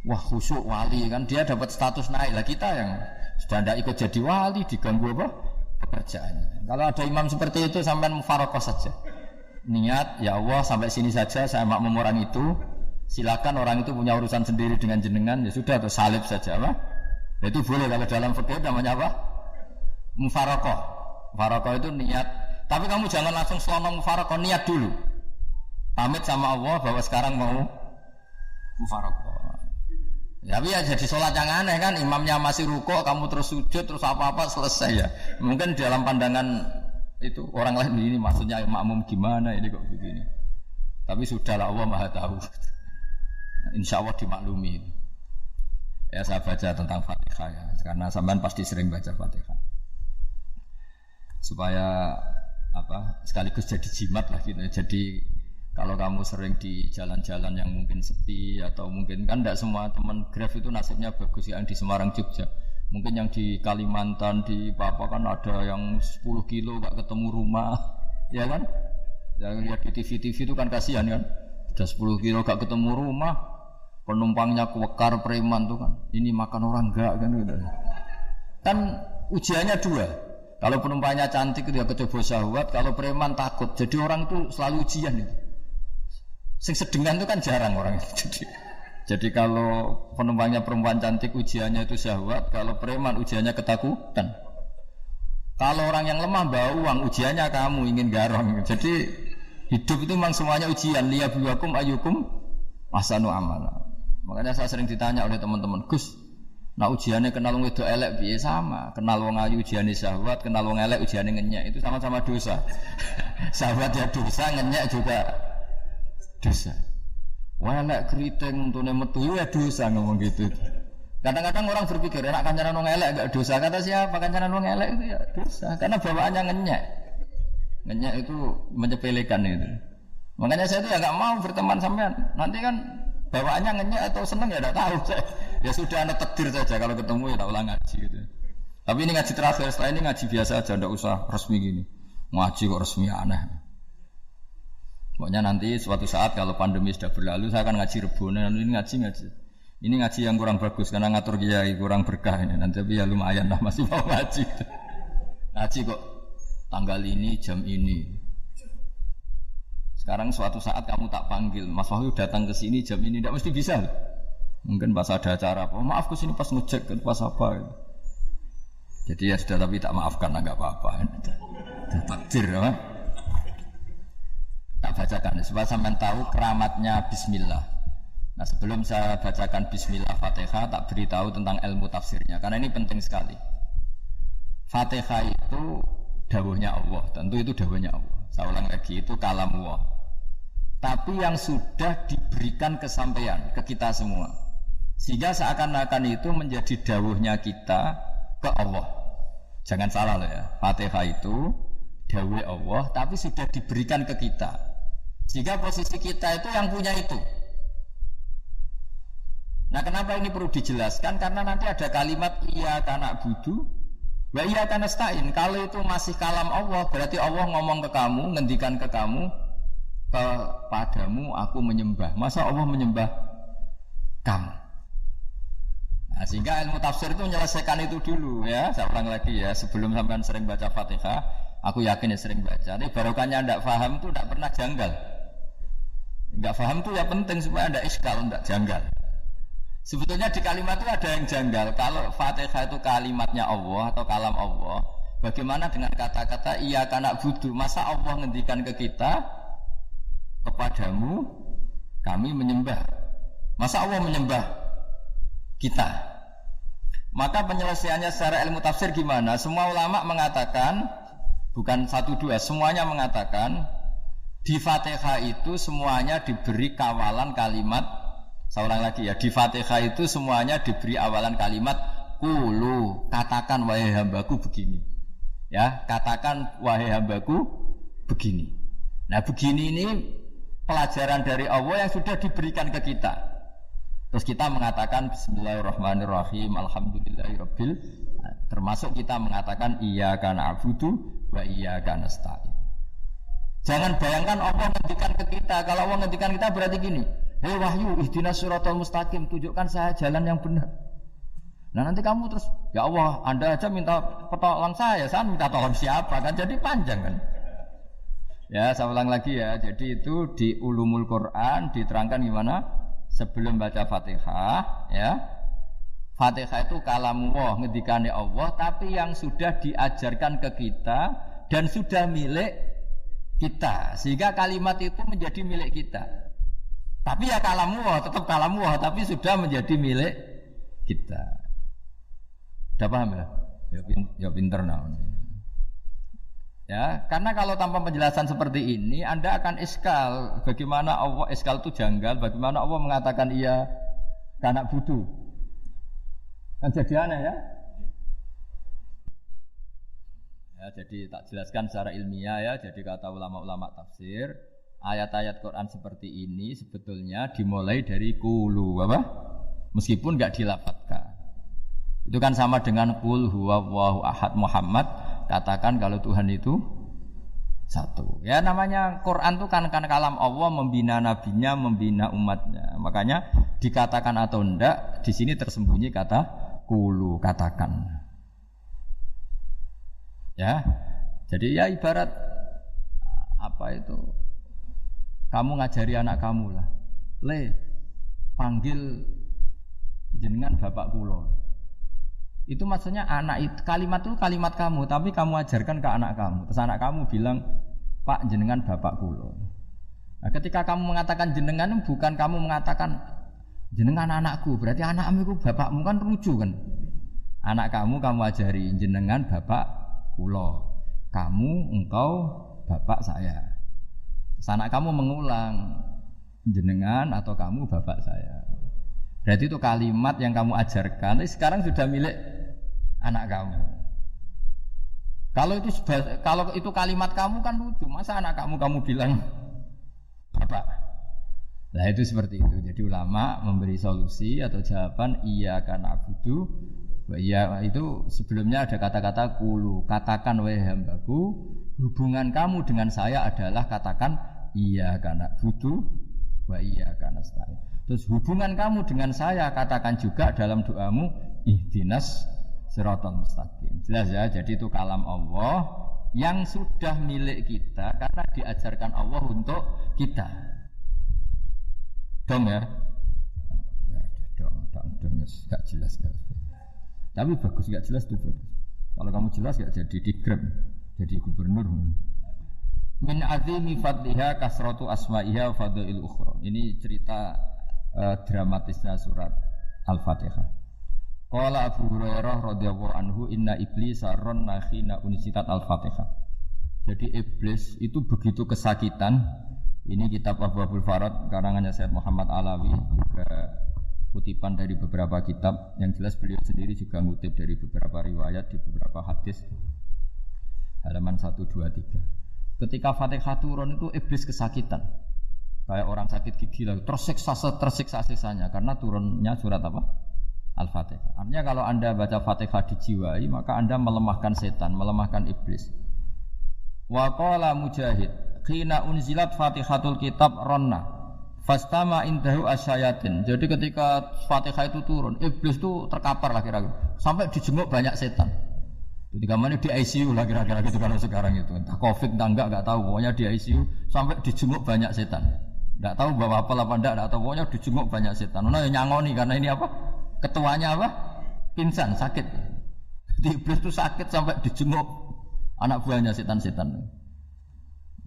wah khusyuk wali kan, dia dapat status naik lah, kita yang sudah tidak ikut jadi wali diganggu apa pekerjaannya. Kalau ada imam seperti itu sampai mufaroqah saja, niat ya Allah sampai sini saja saya makmum orang itu, silakan orang itu punya urusan sendiri dengan jenengan, ya sudah atau salib saja apa. Itu boleh kalau dalam fikih namanya apa? Mufaraqah. Mufaraqah itu niat. Tapi kamu jangan langsung selonong mufaraqah, niat dulu. Pamit sama Allah bahwa sekarang mau mufaraqah. Tapi ya jadi sholat yang aneh kan, imamnya masih rukuk, kamu terus sujud, terus apa-apa selesai ya. Mungkin dalam pandangan itu orang lain ini maksudnya makmum gimana ini kok begini. Tapi sudahlah Allah Maha tahu. Insya Allah dimaklumi. Ya saya baca tentang Fatihah ya, karena sampean pasti sering baca Fatihah. Supaya sekaligus jadi jimat lah gitu. Jadi kalau kamu sering di jalan-jalan yang mungkin sepi atau mungkin kan tidak semua teman Grab itu nasibnya bagus yang di Semarang Jogja. Mungkin yang di Kalimantan di Papua kan ada yang 10 kilo gak ketemu rumah, ya kan? Yang lihat di TV-TV itu kan kasihan kan. Sudah 10 kilo gak ketemu rumah, penumpangnya kewekar preman tuh kan. Ini makan orang enggak kan gitu. Kan ujiannya dua. Kalau penumpangnya cantik dia kecoba syahwat, kalau preman takut. Jadi orang itu selalu ujian itu. Sing sedengan itu kan jarang orang itu. Jadi kalau penumpangnya perempuan cantik ujiannya itu syahwat, kalau preman ujiannya ketakutan. Kalau orang yang lemah bawa uang ujiannya kamu ingin garong. Jadi hidup itu memang semuanya ujian. Liyabluwakum ayyukum ahsanu amala. Makanya saya sering ditanya oleh teman-teman, Gus, nah ujiannya kenal wong wedok elek piye sama? Kenal wong ayu ujiane syahwat, kenal wong elek ujiane ngenyek, itu sama-sama dosa. Syahwat ya dosa, ngenyek juga dosa. Wah elek keriting untune metu ya dosa ngomong gitu. Kadang-kadang orang berpikir enak kancanan wong elek enggak dosa. Kata siapa kancanan wong elek itu ya dosa karena bawaannya ngenyek. Ngenyek itu menyepelekan itu. Makanya saya itu ya enggak mau berteman sampean. Nanti kan bawaannya ngenyek atau seneng ya enggak tahu. Ya sudah ana takdir saja kalau ketemu ya tak ulang ngaji gitu. Tapi ini ngaji terakhir, setelah ini ngaji biasa aja enggak usah resmi gini. Ngaji kok resmi aneh. Pokoknya nanti suatu saat kalau pandemi sudah berlalu saya akan ngaji Rebone. Ini ngaji. Ini ngaji yang kurang bagus karena ngatur kiai kurang berkah ini. Nanti tapi ya lumayan lah masih mau ngaji. Ngaji kok tanggal ini jam ini. Sekarang suatu saat kamu tak panggil, Mas Wahyu datang ke sini jam ini tidak mesti bisa. Mungkin pas ada acara apa? Maaf ke sini pas ngecek pas apa. Jadi ya sudah tapi tak maafkan enggak apa-apa. Takdir ya. Tak bacakan supaya sampean tahu keramatnya bismillah. Nah, sebelum saya bacakan bismillah Fatihah, tak beritahu tentang ilmu tafsirnya karena ini penting sekali. Fatihah itu dawuhnya Allah, tentu itu dawuhnya Allah. Saya ulang lagi itu kalamullah. Tapi yang sudah diberikan kesampaian ke kita semua. Sehingga seakan-akan itu menjadi dawuhnya kita ke Allah. Jangan salah loh ya. Fatihah itu dawuh Allah tapi sudah diberikan ke kita. Sehingga posisi kita itu yang punya itu. Nah kenapa ini perlu dijelaskan? Karena nanti ada kalimat iyyaka na'budu wa iyyaka nasta'in. Kalau itu masih kalam Allah, berarti Allah ngomong ke kamu, ngendikan ke kamu, kepadamu aku menyembah. Masa Allah menyembah kamu? Nah, sehingga ilmu tafsir itu menyelesaikan itu dulu ya. Saya ulang lagi ya, sebelum sampean sering baca Fatihah, aku yakin ya sering baca. Tapi barokahnya tidak paham itu tidak pernah janggal. Enggak paham itu ya penting supaya tidak iskal, tidak janggal. Sebetulnya di kalimat itu ada yang janggal. Kalau Fatihah itu kalimatnya Allah atau kalam Allah, bagaimana dengan kata-kata iyyaka na'budu? Masa Allah ngendikan ke kita, kepadamu kami menyembah. Masa Allah menyembah kita? Maka penyelesaiannya secara ilmu tafsir gimana? Semua ulama mengatakan, bukan satu dua, semuanya mengatakan di Fatihah itu semuanya diberi kawalan kalimat. Saya ulang lagi ya, di Fatihah itu semuanya diberi awalan kalimat qulu, katakan wahai hambaku begini. Ya, katakan wahai hambaku begini. Nah, begini ini pelajaran dari Allah yang sudah diberikan ke kita. Terus kita mengatakan bismillahirrahmanirrahim, alhamdulillahirabbil, termasuk kita mengatakan iyyaka na'budu wa iyyaka nasta'in. Jangan bayangkan Allah ngendikan ke kita. Kalau Allah ngendikan kita berarti gini, hei wahyu ihdinas siratal mustaqim, tunjukkan saya jalan yang benar. Nah nanti kamu terus, ya Allah, Anda aja minta pertolongan saya minta tolong siapa kan, jadi panjang kan. Ya saya ulang lagi ya, jadi itu di ulumul Quran diterangkan gimana sebelum baca Fatihah ya. Fatihah itu kalamullah, ngendikane Allah, tapi yang sudah diajarkan ke kita dan sudah milik kita, sehingga kalimat itu menjadi milik kita. Tapi ya kalamullah, tetap kalamullah, tapi sudah menjadi milik kita. Udah paham ya? Ya pinter nah. Ya, karena kalau tanpa penjelasan seperti ini, Anda akan iskal. Bagaimana Allah iskal itu janggal? Bagaimana Allah mengatakan iya kanak butuh? Kan jadi aneh ya. Ya, jadi tak jelaskan secara ilmiah ya. Jadi kata ulama-ulama tafsir, ayat-ayat Quran seperti ini sebetulnya dimulai dari qulu apa? Meskipun enggak dilafadzkan. Itu kan sama dengan qul huwallahu ahad Muhammad, katakan kalau Tuhan itu satu. Ya namanya Quran itu kan kalam Allah, membina nabinya, membina umatnya. Makanya dikatakan atau enggak di sini tersembunyi kata qulu, katakan. Ya, jadi ya ibarat apa itu? Kamu ngajari anak kamu lah, panggil jenengan bapak kulo. Itu maksudnya anak itu kalimat kamu, tapi kamu ajarkan ke anak kamu. Terus anak kamu bilang, Pak jenengan bapak kulo. Nah, ketika kamu mengatakan jenengan, bukan kamu mengatakan jenengan anakku, berarti anakmu itu bapakmu, kan lucu kan? Anak kamu ajari jenengan bapak kulo, kamu engkau bapak saya. Terus anak kamu mengulang jenengan atau kamu bapak saya. Berarti itu kalimat yang kamu ajarkan, tapi sekarang sudah milik anak kamu. Kalau itu kalimat kamu kan lucu, masa anak kamu bilang bapak? Nah itu seperti itu. Jadi ulama memberi solusi atau jawaban iya karena abudu. Ya itu sebelumnya ada kata-kata qulu, katakan wahai hambaku, hubungan kamu dengan saya adalah katakan iya karena butuh wa iya karena nasta'in. Terus hubungan kamu dengan saya katakan juga dalam doamu ihdinas siratal mustaqim. Jelas ya, jadi itu kalam Allah yang sudah milik kita karena diajarkan Allah untuk kita. Dong ya? Dong, gak jelas ya. Tapi bagus, gak jelas itu bagus. Kalau kamu jelas gak jadi digrab, jadi gubernur. Min azimi fadliha kasratu asma'iha fadlil ukhra. Ini cerita dramatisnya surat Al-Fatihah. Qala Abu Hurairah radhiyallahu anhu inna iblisa ranna khina unsitat Al-Fatihah. Jadi iblis itu begitu kesakitan. Ini kitab Abwaabul Farad karangannya Syekh Muhammad Alawi, juga kutipan dari beberapa kitab. Yang jelas beliau sendiri juga ngutip dari beberapa riwayat di beberapa hadis. Halaman 1, 2, 3. Ketika Fatihah turun itu iblis kesakitan. Kayak orang sakit gigi lah, tersiksa-siksanya karena turunnya surat apa? Al-Fatihah. Artinya kalau Anda baca Fatihah dijiwai, maka Anda melemahkan setan, melemahkan iblis. Wa qala Mujahid, khina unzilat Fatihatul kitab ronna fastama indahu asyayatin. Jadi ketika Fatihah itu turun, iblis itu terkapar lah kira-kira. Sampai dijenguk banyak setan. Ketika mana di ICU lah kira-kira gitu kalau sekarang itu. Entah Covid entah enggak tahu. Pokoknya di ICU sampai dijenguk banyak setan. Enggak tahu bawa apa enggak tahu. Pokoknya dijenguk banyak setan. Nah nyangoni karena ini apa? Ketuanya apa? Pingsan, sakit. Di iblis itu sakit sampai dijenguk anak buahnya setan-setan.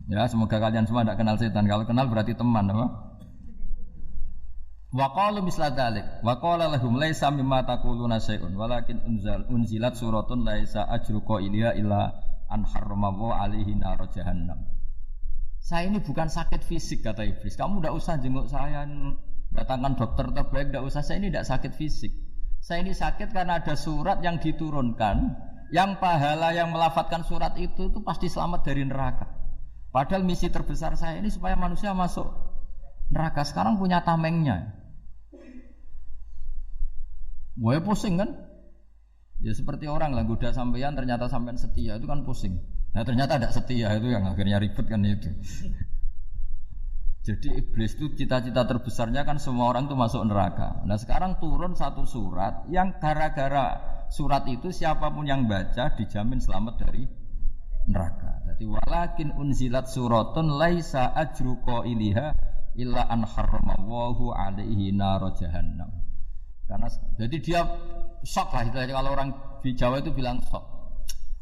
Ya, semoga kalian semua tidak kenal setan. Kalau kenal berarti teman, apa? Wa qalu misla dzalik. Wa qala lahum laisa mimma taquluna syai'un walakin unzilat suratun laisa ajruqa ilaiha illa an harramahu alaihi nar jahannam. Saya ini bukan sakit fisik kata iblis. Kamu tidak usah jenguk saya, datangkan dokter terbaik, tidak usah. Saya ini tidak sakit fisik. Saya ini sakit karena ada surat yang diturunkan, yang pahala yang melafadzkan surat itu pasti selamat dari neraka. Padahal misi terbesar saya ini supaya manusia masuk neraka. Sekarang punya tamengnya. Wah pusing kan? Ya seperti orang lah goda sampean ternyata sampean setia itu kan pusing. Nah ternyata tidak setia itu yang akhirnya ribet kan itu. Jadi iblis itu cita-cita terbesarnya kan semua orang itu masuk neraka. Nah sekarang turun satu surat yang gara-gara surat itu siapapun yang baca dijamin selamat dari neraka. Jadi walakin unzilat suratun laisa ajru qailiha illa an harramahu alaihi nar jahannam. Karena jadi dia shock lah itu kalau orang di Jawa itu bilang shock.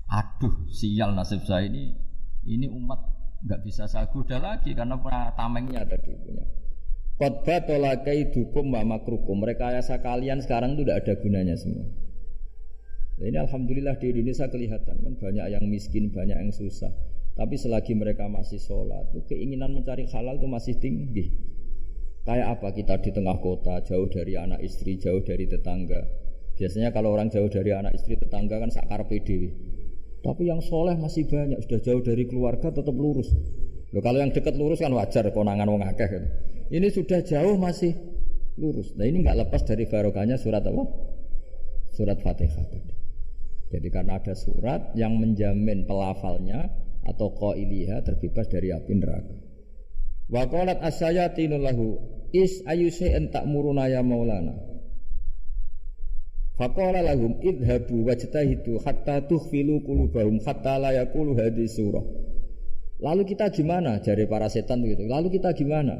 Aduh sial nasib saya ini umat enggak bisa saya goda lagi karena tamengnya ada di punya. Qad batala kaidukum wa makrukum. Rekayasa kalian sekarang itu tidak ada gunanya semua. Nah, ini alhamdulillah di Indonesia kelihatan kan banyak yang miskin, banyak yang susah. Tapi selagi mereka masih sholat, itu keinginan mencari halal itu masih tinggi. Kayak apa kita di tengah kota, jauh dari anak istri, jauh dari tetangga. Biasanya kalau orang jauh dari anak istri tetangga kan sakarepe dhewe. Tapi yang soleh masih banyak, sudah jauh dari keluarga tetap lurus. Loh, kalau yang dekat lurus kan wajar konangan wong akeh gitu. Ini sudah jauh masih lurus. Nah ini enggak lepas dari barokahnya surat apa? Surat Fatihah tadi. Jadi karena ada surat yang menjamin pelafalnya atau qailiha terbebas dari api neraka. Wa qalat as-sayatinu lahu is ayyusa'in ta'muruna ya maulana. Faqala lahum idhabu wajtahidu hatta tukhfilu qulubahum hatta la yaqulu hadhihi surah. Lalu kita gimana? Jari para setan gitu. Lalu kita gimana?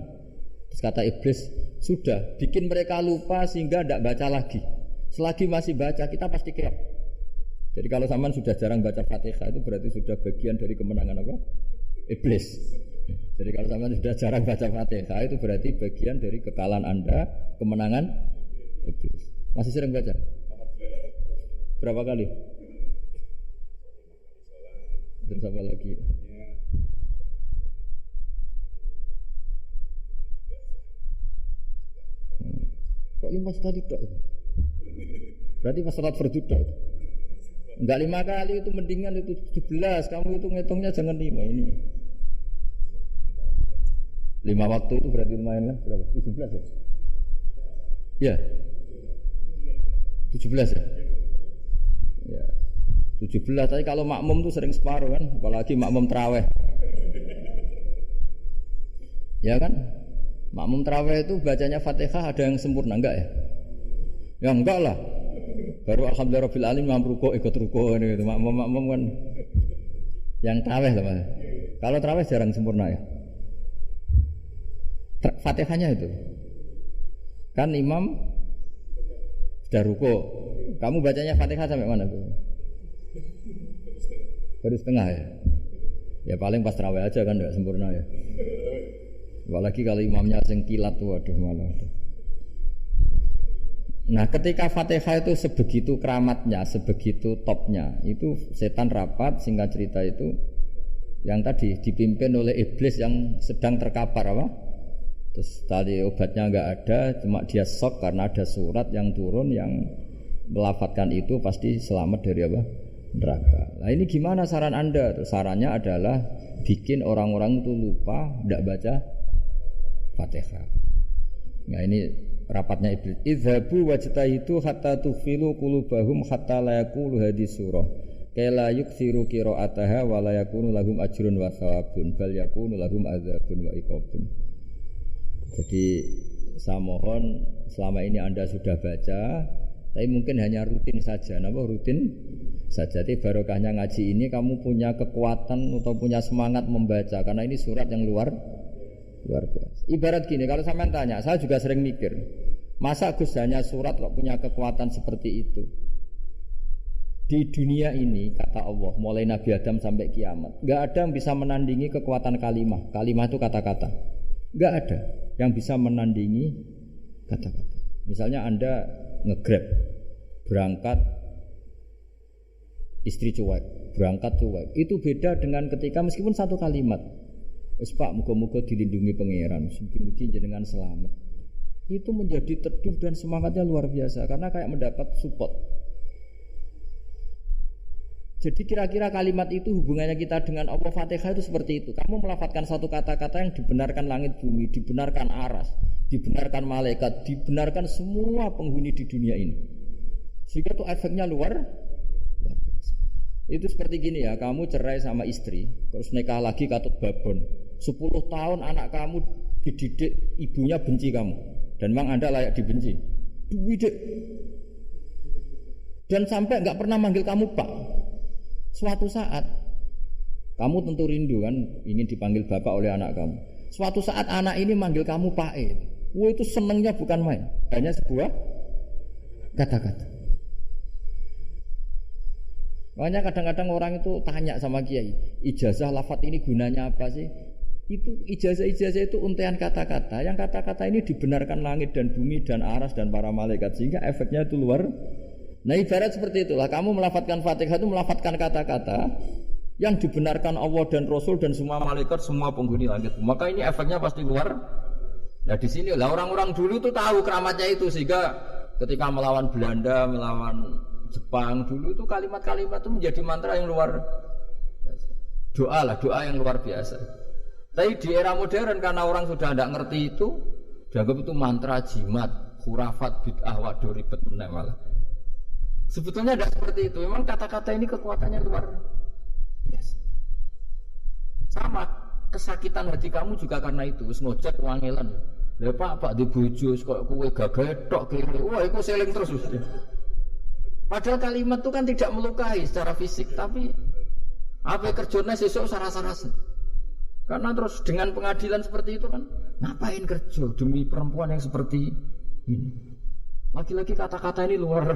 Terus kata iblis, sudah bikin mereka lupa sehingga tidak baca lagi. Selagi masih baca kita pasti keok. Jadi kalau sampean sudah jarang baca Fatihah itu berarti sudah bagian dari kemenangan apa? Iblis. Jadi kalau sampean sudah jarang baca Fatihah itu berarti bagian dari kekalahan Anda, kemenangan iblis. Masih sering baca? Berapa kali? Terus apa lagi? Kok 5 kali tok? Berarti pas salat fardu tok. Enggak 5 kali itu mendingan itu 17. Kamu itu ngitungnya jangan 5 ini. 5 waktu itu berarti lumayan lah. Berapa? 17 ya? Ya. 17 ya? Ya. 17 tapi kalau makmum tuh sering separuh kan, apalagi makmum tarawih. Ya kan? Makmum tarawih itu bacanya Fatihah ada yang sempurna enggak ya? Ya enggak lah. Baru alhamdulillahirabbil alamin mampu rukuk ikut rukuk gitu. Makmum kan yang tarawih lah Mas. Kalau tarawih jarang sempurna ya. Fatihahnya itu. Kan imam sudah rukuk. Kamu bacanya Fatihah sampai mana tuh? Baru setengah ya. Ya paling pas tarawih aja kan enggak sempurna ya. Apalagi kalau imamnya sing kilat tuh waduh malah. Nah, ketika Fatihah itu sebegitu keramatnya, sebegitu topnya, itu setan rapat singkat cerita itu yang tadi dipimpin oleh iblis yang sedang terkapar apa? Terus tadi obatnya enggak ada, cuma dia shock karena ada surat yang turun yang melafatkan itu pasti selamat dari apa? Neraka. Nah, ini gimana saran Anda? Sarannya adalah bikin orang-orang itu lupa enggak baca Fatihah. Nah, ini rapatnya iblis. Idhabu wajtahidu hatta tukhfilu qulubahum hatta la yaqulu hadhihi surah. Kala yuksiru qira'ataha wa la yakunu lahum ajrun wa thawabun bal yakunu lahum adzabun wa iqabun. Jadi saya mohon selama ini Anda sudah baca, tapi mungkin hanya rutin saja. Napa rutin saja? Jadi barokahnya ngaji ini kamu punya kekuatan atau punya semangat membaca karena ini surat yang luar biasa. Ibarat gini, kalau sampean tanya, saya juga sering mikir, masa Gus hanya surat kok punya kekuatan seperti itu? Di dunia ini, kata Allah, mulai Nabi Adam sampai kiamat, enggak ada yang bisa menandingi kekuatan kalimah. Kalimah itu kata-kata. Enggak ada yang bisa menandingi kata-kata. Misalnya Anda nge-grab, berangkat istri cuek, berangkat cuek. Itu beda dengan ketika meskipun satu kalimat. Wes Pak, muga-muga dilindungi pangeran, mugi-mugi jenengan selamat. Itu menjadi teduh dan semangatnya luar biasa karena kayak mendapat support. Jadi kira-kira kalimat itu hubungannya kita dengan Allah Fatihah itu seperti itu. Kamu melafadzkan satu kata-kata yang dibenarkan langit bumi, dibenarkan aras, dibenarkan malaikat, dibenarkan semua penghuni di dunia ini. Sehingga itu efeknya luar biasa. Itu seperti gini ya, kamu cerai sama istri, terus nikah lagi katut babon. 10 tahun anak kamu dididik, ibunya benci kamu. Dan memang Anda layak dibenci. Dididik. Dan sampai enggak pernah manggil kamu Pak. Suatu saat kamu tentu rindu kan ingin dipanggil bapak oleh anak kamu. Suatu saat anak ini manggil kamu Pak E. Wah, itu senengnya bukan main. Hanya sebuah kata-kata. Makanya kadang-kadang orang itu tanya sama kiai, ijazah lafadz ini gunanya apa sih? Itu ijazah-ijazah itu untaian kata-kata. Yang kata-kata ini dibenarkan langit dan bumi dan aras dan para malaikat sehingga efeknya itu luar. Nah ibarat seperti itulah. Kamu melafadzkan Fatihah itu melafadzkan kata-kata yang dibenarkan Allah dan Rasul dan semua malaikat, semua penghuni langit. Maka ini efeknya pasti luar. Nah di sini lah orang-orang dulu itu tahu keramatnya itu sehingga ketika melawan Belanda, melawan Jepang dulu itu kalimat-kalimat itu menjadi mantra yang luar biasa. Doa yang luar biasa. Tapi di era modern karena orang sudah tidak ngerti itu, dianggap itu mantra jimat, khurafat, bid'ah, waduh ribet malah. Sebetulnya tidak seperti itu. Memang kata-kata ini kekuatannya luar biasa. Sama kesakitan hati kamu juga karena itu. Wis ngojek wangilan. Lha Pak di bojo kok kowe gagah tok kene. Wah, iku seling terus. Padahal kalimat itu kan tidak melukai secara fisik, tapi apa kerjanya sesuk saras-saras. Karena terus dengan pengadilan seperti itu kan, ngapain kerja demi perempuan yang seperti ini? Lagi-lagi kata-kata ini luar.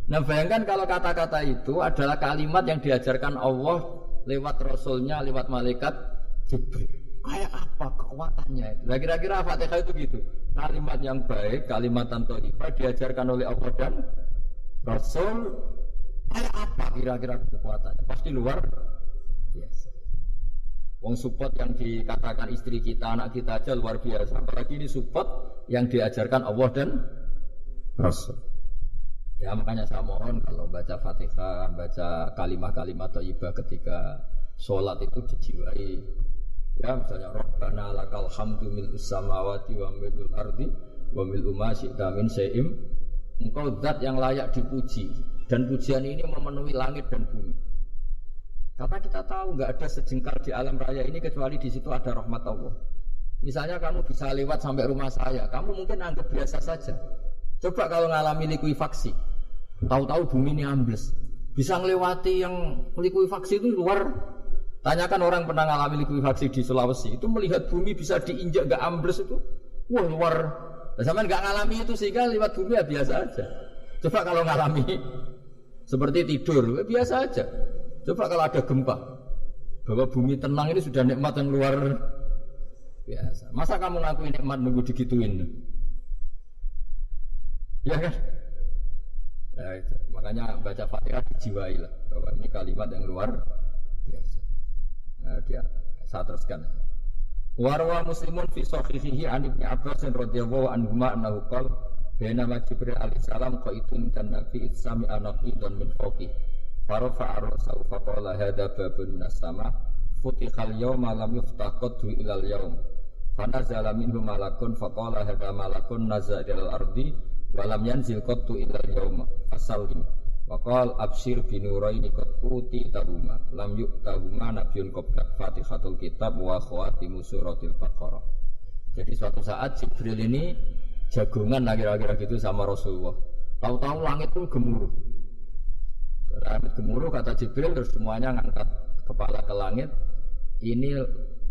Nah bayangkan kalau kata-kata itu adalah kalimat yang diajarkan Allah lewat Rasulnya, lewat malaikat Jibril. Kayak apa kekuatannya itu? Nah, kira-kira Fatihah itu gitu. Kalimat yang baik, kalimat thayyibah diajarkan oleh Allah dan Rasul. Kayak apa kira-kira kekuatannya? Pasti luar biasa. Wong support yang dikatakan istri kita, anak kita aja luar biasa. Apalagi ini support yang diajarkan Allah dan Rasul. Ya makanya saya mohon kalau baca Fatihah, baca kalimat-kalimat thayyibah ketika sholat itu dijiwai. Ya misalnya Rabbana lakal hamdu mil'us samawati wa mil'ul ardi wa mil'u ma syi'ta min syai'im. Engkau zat yang layak dipuji dan pujian ini memenuhi langit dan bumi. Karena kita tahu nggak ada sejengkal di alam raya ini kecuali di situ ada rahmat Allah. Misalnya kamu bisa lewat sampai rumah saya, kamu mungkin anggap biasa saja. Coba kalau ngalami likuifaksi, tahu-tahu bumi ini ambles, bisa ngelewati yang likuifaksi itu luar. Tanyakan orang pernah ngalami likuifaksi di Sulawesi, itu melihat bumi bisa diinjak nggak ambles itu, wah luar. Nah, sampai nggak ngalami itu sehingga lewat bumi ya biasa aja. Coba kalau ngalami seperti tidur, ya biasa aja. Coba kalau ada gempa, bahwa bumi tenang ini sudah nikmat yang luar biasa. Masa kamu ngakuin nikmat nunggu digituin? Ya kan? Nah, itu. Makanya baca Fatihah dijiwai lah bahwa ini kalimat yang luar biasa. Nah, saya teruskan. Warwa Muslimun fi sahihihi an Ibnu Abbas radhiyallahu anhu annahu qala bainama Jibril alaihi salam qaitun dan Nabi sami anaqidan min fawqi farafa'a ra'sahu faqala hadza babun minas sama futihal yawma lam yuftah qaddu ilal yawm fanazala minhu malakun faqala hadza malakun nazala ilal ardi wa lam yanzil qaddu ilal yawma fasallim waqal abshir binuraini qad uti tahuma lam yu'tahuma nabiyyun qabla fatihatul kitab wa khawatimu suratil baqarah. Jadi suatu saat Jibril ini jagongan kira-kira gitu sama Rasulullah. Tahu-tahu langit itu gemuruh. Langit gemuruh kata Jibril terus semuanya ngangkat kepala ke langit. Ini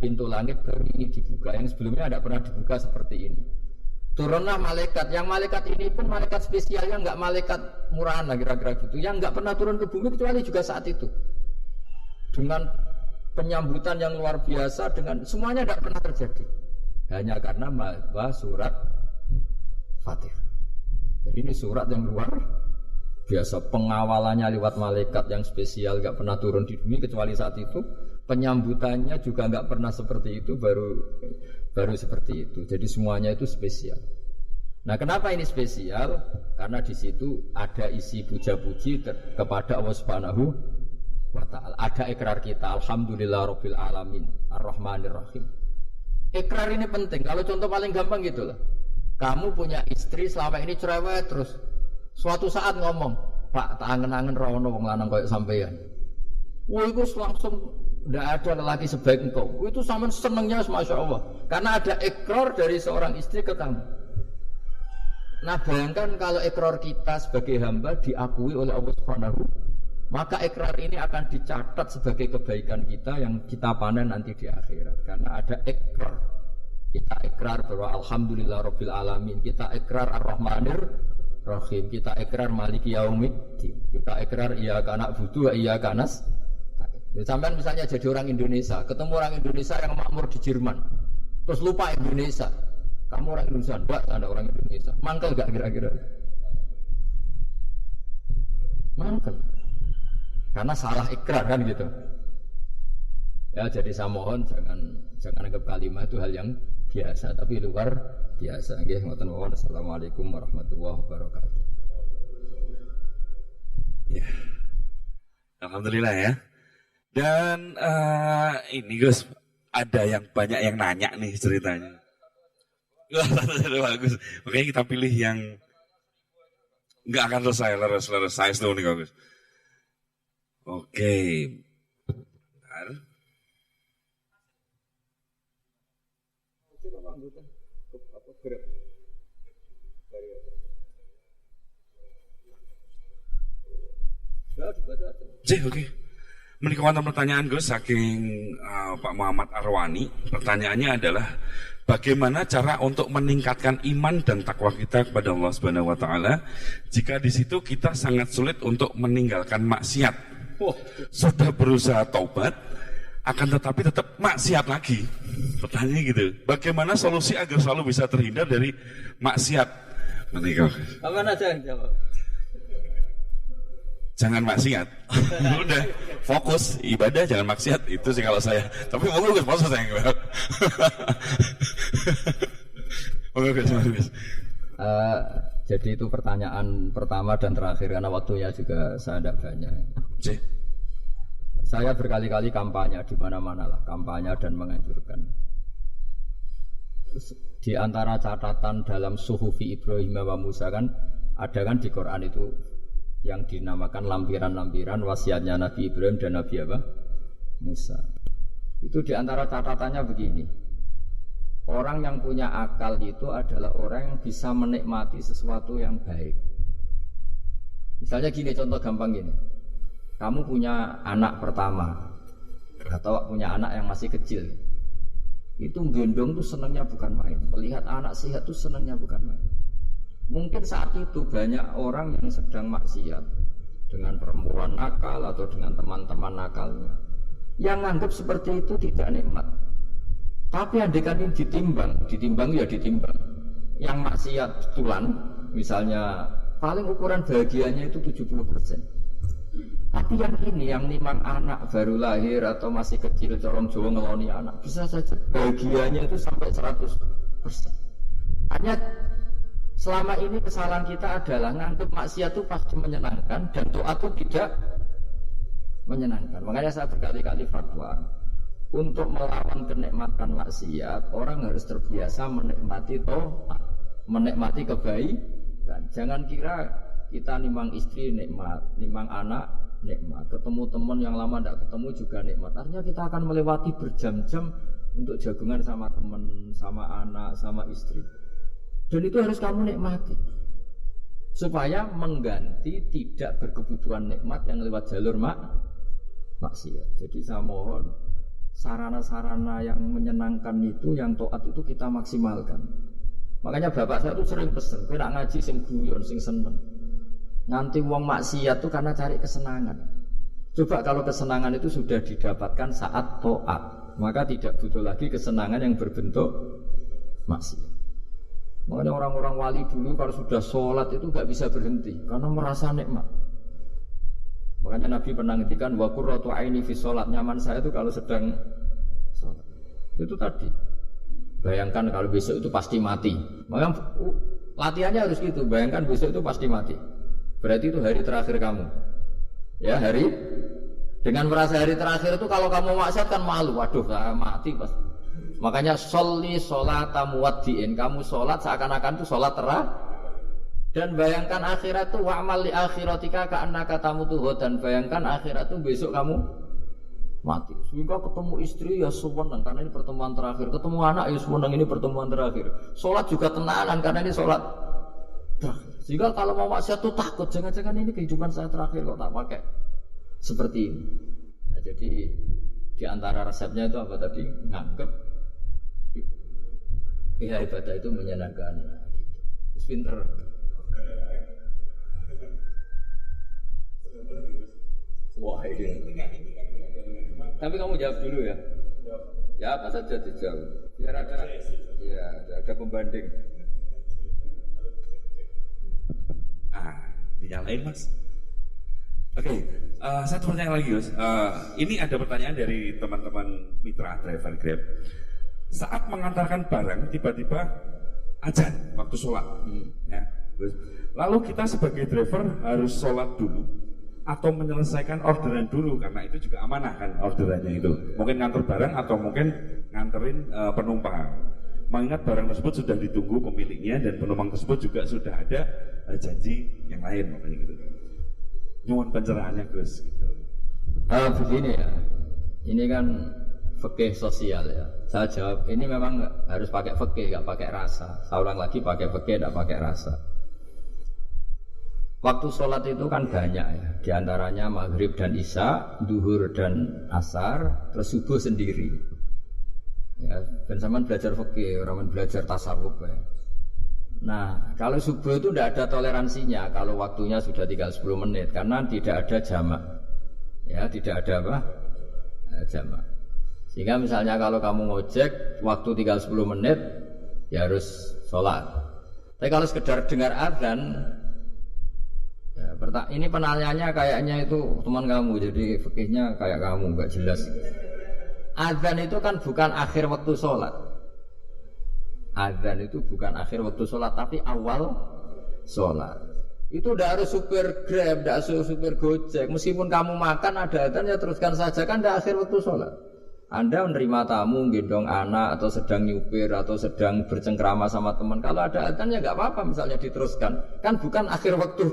pintu langit baru ini dibuka. Yang sebelumnya tidak pernah dibuka seperti ini. Turunlah malaikat. Yang malaikat ini pun malaikat spesialnya enggak malaikat murahan lah kira-kira gitu. Yang enggak pernah turun ke bumi kecuali juga saat itu. Dengan penyambutan yang luar biasa dengan semuanya tidak pernah terjadi. Hanya karena bahwa surat Fatihah. Jadi ini surat yang luar biasa, pengawalannya lewat malaikat yang spesial, gak pernah turun di bumi kecuali saat itu. Penyambutannya juga gak pernah seperti itu, baru seperti itu. Jadi semuanya itu spesial. Nah, kenapa ini spesial? Karena di situ ada isi puja-puji kepada Allah Subhanahu wa Ta'ala. Ada ikrar kita, alhamdulillahirabbil alamin, arrahmanirrahim. Ikrar ini penting. Kalau contoh paling gampang gitu lah. Kamu punya istri selama ini cerewet terus. Suatu saat ngomong, Pak, tak angen-angen rono wong lanang koyo sampeyan. Wah, itu langsung tidak ada lelaki sebaik engkau. Itu sama senengnya, masya Allah. Karena ada ikrar dari seorang istri ke kamu. Nah, bayangkan kalau ikrar kita sebagai hamba diakui oleh Allah Subhanahu, maka ikrar ini akan dicatat sebagai kebaikan kita yang kita panen nanti di akhirat. Karena ada ikrar. Kita ikrar bahwa alhamdulillahirabbil alamin. Kita ikrar ar-rahmanir Rahim, kita ikrar maliki yaumiddin, kita ikrar iyyaka na'budu wa iyyaka nasta'in. Sampai misalnya jadi orang Indonesia, ketemu orang Indonesia yang makmur di Jerman, terus lupa Indonesia. Kamu orang Indonesia, enggak ada orang Indonesia. Mangkel gak kira-kira? Mangkel. Karena salah ikrar kan gitu. Ya jadi saya mohon jangan anggap kalimat itu hal yang biasa, tapi luar biasa. Nggih, ngoten mawon. Assalamualaikum warahmatullahi wabarakatuh. Ya, alhamdulillah ya. Dan ini Gus, ada yang banyak yang nanya nih ceritanya. Wah, bagus. Makanya kita pilih yang nggak akan selesai dulu nih Gus. Oke. Bentar. Oke. Menikah wonten pertanyaan Gus saking Pak Muhammad Arwani. Pertanyaannya adalah bagaimana cara untuk meningkatkan iman dan takwa kita kepada Allah Subhanahu wa taala jika di situ kita sangat sulit untuk meninggalkan maksiat. Sudah berusaha taubat akan tetapi tetap maksiat lagi. Pertanyaannya gitu. Bagaimana solusi agar selalu bisa terhindar dari maksiat? Menikah. Apa aja yang jawab? Jangan maksiat. Udah, fokus ibadah jangan maksiat. Itu sih kalau saya. Tapi monggo Gus, masa saya enggak. Monggo Gus. Jadi itu pertanyaan pertama dan terakhir karena waktunya juga saya tidak banyak. Saya berkali-kali kampanye di mana-mana lah, kampanye dan menganjurkan. Di antara catatan dalam Suhufi Ibrahim wa Musa kan ada kan di Quran itu yang dinamakan lampiran-lampiran wasiatnya Nabi Ibrahim dan Nabi apa? Musa. Itu di antara catatannya begini. Orang yang punya akal itu adalah orang yang bisa menikmati sesuatu yang baik. Misalnya gini, contoh gampang gini. Kamu punya anak pertama atau punya anak yang masih kecil. Itu gendong tuh senangnya bukan main. Melihat anak sehat tuh senangnya bukan main. Mungkin saat itu banyak orang yang sedang maksiat dengan perempuan nakal atau dengan teman-teman nakalnya yang anggap seperti itu tidak nikmat. Tapi andaikan ini ditimbang ya ditimbang. Yang maksiat betulan, misalnya paling ukuran bahagianya itu 70%. Tapi yang ini, yang nimang anak baru lahir atau masih kecil, corong Jawa ngeloni anak, bisa saja bahagianya itu sampai 100%. Hanya selama ini kesalahan kita adalah nganggap maksiat itu pasti menyenangkan dan taat itu tidak menyenangkan. Makanya saya berkali-kali fatwa untuk melawan kenikmatan maksiat, orang harus terbiasa menikmati taat, menikmati kebaikan. Jangan kira kita nimang istri nikmat, nimang anak nikmat, ketemu teman yang lama tidak ketemu juga nikmat. Artinya kita akan melewati berjam-jam untuk jagungan sama teman, sama anak, sama istri. Dan itu harus kamu nikmati supaya mengganti tidak berkebutuhan nikmat yang lewat jalur maksiat. Jadi saya mohon sarana-sarana yang menyenangkan itu, yang taat itu kita maksimalkan. Makanya bapak saya itu sering pesen, kowe nak ngaji sing guyon, sing seneng. Nganti wong maksiat itu karena cari kesenangan. Coba kalau kesenangan itu sudah didapatkan saat taat, maka tidak butuh lagi kesenangan yang berbentuk maksiat. Makanya orang-orang wali dulu kalau sudah sholat itu gak bisa berhenti karena merasa nikmat. Makanya Nabi pernah ngendikan wa qurratu aini fi sholat, nyaman saya itu kalau sedang sholat. Itu tadi. Bayangkan kalau besok itu pasti mati. Makanya latihannya harus gitu. Bayangkan besok itu pasti mati. Berarti itu hari terakhir kamu. Ya, hari dengan merasa hari terakhir itu kalau kamu maksiat kan malu. Waduh, saya mati pasti. Makanya sholli sholata muwaddi'in, kamu sholat seakan-akan itu sholat terakhir. Dan bayangkan akhirat itu wa'mal li akhiratika ka'annaka tamutu, dan bayangkan akhirat itu besok kamu mati. Sehingga ketemu istri ya senang karena ini pertemuan terakhir, ketemu anak ya senang ini pertemuan terakhir. Sholat juga tenanan karena ini sholat terakhir. Sehingga kalau mau maksiat itu takut, jangan-jangan ini kehidupan saya terakhir kok tak pakai seperti ini. Nah, jadi di antara resepnya itu apa tadi? Nganggep ya ibadah itu menyenangkan. Terus pinter. Wah ini. Tapi kamu jawab dulu ya. Ya apa saja dijawab. Biar ada pembanding. Dinyalain Mas. Oke, satu pertanyaan lagi Gus. Ini ada pertanyaan dari teman-teman mitra driver Grab. Saat mengantarkan barang, tiba-tiba azan waktu sholat. Ya, Gus. Lalu kita sebagai driver harus sholat dulu atau menyelesaikan orderan dulu, karena itu juga amanah kan orderannya itu. Mungkin nganter barang atau mungkin nganterin penumpang. Mengingat barang tersebut sudah ditunggu pemiliknya dan penumpang tersebut juga sudah ada janji yang lain, makanya gitu. Nyuwun pencerahannya Gus gitu. Begini ya, ini kan fikih sosial ya. Saya jawab, ini memang harus pakai fikih, nggak pakai rasa. Saya ulang lagi, pakai fikih, nggak pakai rasa. Waktu sholat itu kan banyak ya, diantaranya maghrib dan isya, duhur dan asar, terus subuh sendiri. Ya, dan zaman belajar fikih, orang belajar tasawuf ya. Nah, kalau subuh itu tidak ada toleransinya kalau waktunya sudah tinggal 10 menit karena tidak ada jamak. Ya, tidak ada apa? Jamak. Sehingga misalnya kalau kamu ngojek waktu tinggal 10 menit ya harus sholat. Tapi kalau sekedar dengar adzan ya, ini penanyanya kayaknya itu teman kamu, jadi fikihnya kayak kamu, nggak jelas. Adzan itu kan bukan akhir waktu sholat. Adzan itu bukan akhir waktu sholat, tapi awal sholat. Itu tidak harus supir Grab, tidak harus supir Gojek. Meskipun kamu makan ada adzan ya teruskan saja, kan tidak akhir waktu sholat. Anda menerima tamu, gendong anak, atau sedang nyupir, atau sedang bercengkrama sama teman. Kalau ada adzan ya nggak apa-apa, misalnya diteruskan. Kan bukan akhir waktu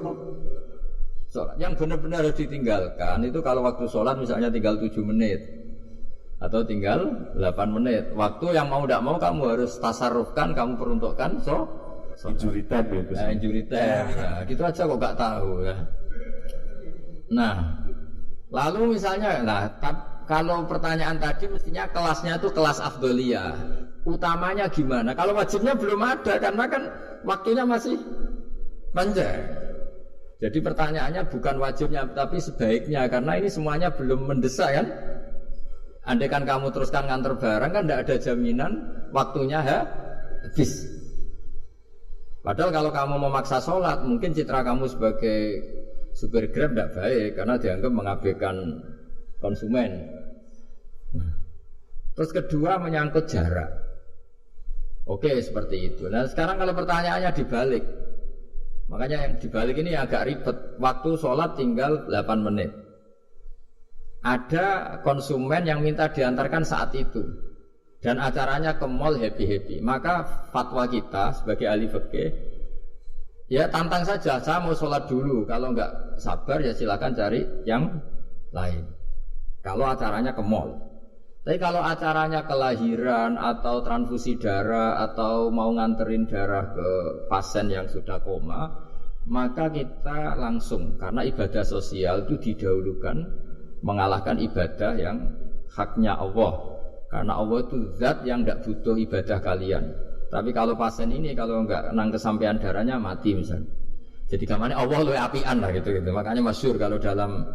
sholat. Yang benar-benar harus ditinggalkan itu kalau waktu sholat misalnya tinggal 7 menit. Atau tinggal 8 menit. Waktu yang mau tidak mau kamu harus tasarrufkan, kamu peruntukkan. Injury time ya Gus. Nah, injury time. Nah, gitu aja kok nggak tahu ya. Nah, lalu misalnya, kalau pertanyaan tadi mestinya kelasnya itu kelas afdoliyah. Utamanya gimana? Kalau wajibnya belum ada karena kan waktunya masih panjang. Jadi pertanyaannya bukan wajibnya tapi sebaiknya, karena ini semuanya belum mendesak kan. Andai kan kamu teruskan nganter barang kan tidak ada jaminan waktunya habis. Padahal kalau kamu memaksa sholat, mungkin citra kamu sebagai supir Grab tidak baik karena dianggap mengabaikan konsumen. Terus kedua menyangkut jarak. Oke, seperti itu. Nah sekarang kalau pertanyaannya dibalik, makanya yang dibalik ini agak ribet. Waktu sholat tinggal 8 menit. Ada konsumen yang minta diantarkan saat itu dan acaranya ke mall happy-happy. Maka fatwa kita sebagai ahli fikih, ya tantang saja, saya mau sholat dulu. Kalau enggak sabar ya silakan cari yang lain. Kalau acaranya ke mall. Tapi kalau acaranya kelahiran atau transfusi darah atau mau nganterin darah ke pasien yang sudah koma, maka kita langsung, karena ibadah sosial itu didahulukan mengalahkan ibadah yang haknya Allah, karena Allah itu zat yang tidak butuh ibadah kalian. Tapi kalau pasien ini kalau enggak nang kesampaian darahnya mati misalnya, jadi kamarnya Allah lebih apian lah gitu. Makanya masyhur kalau dalam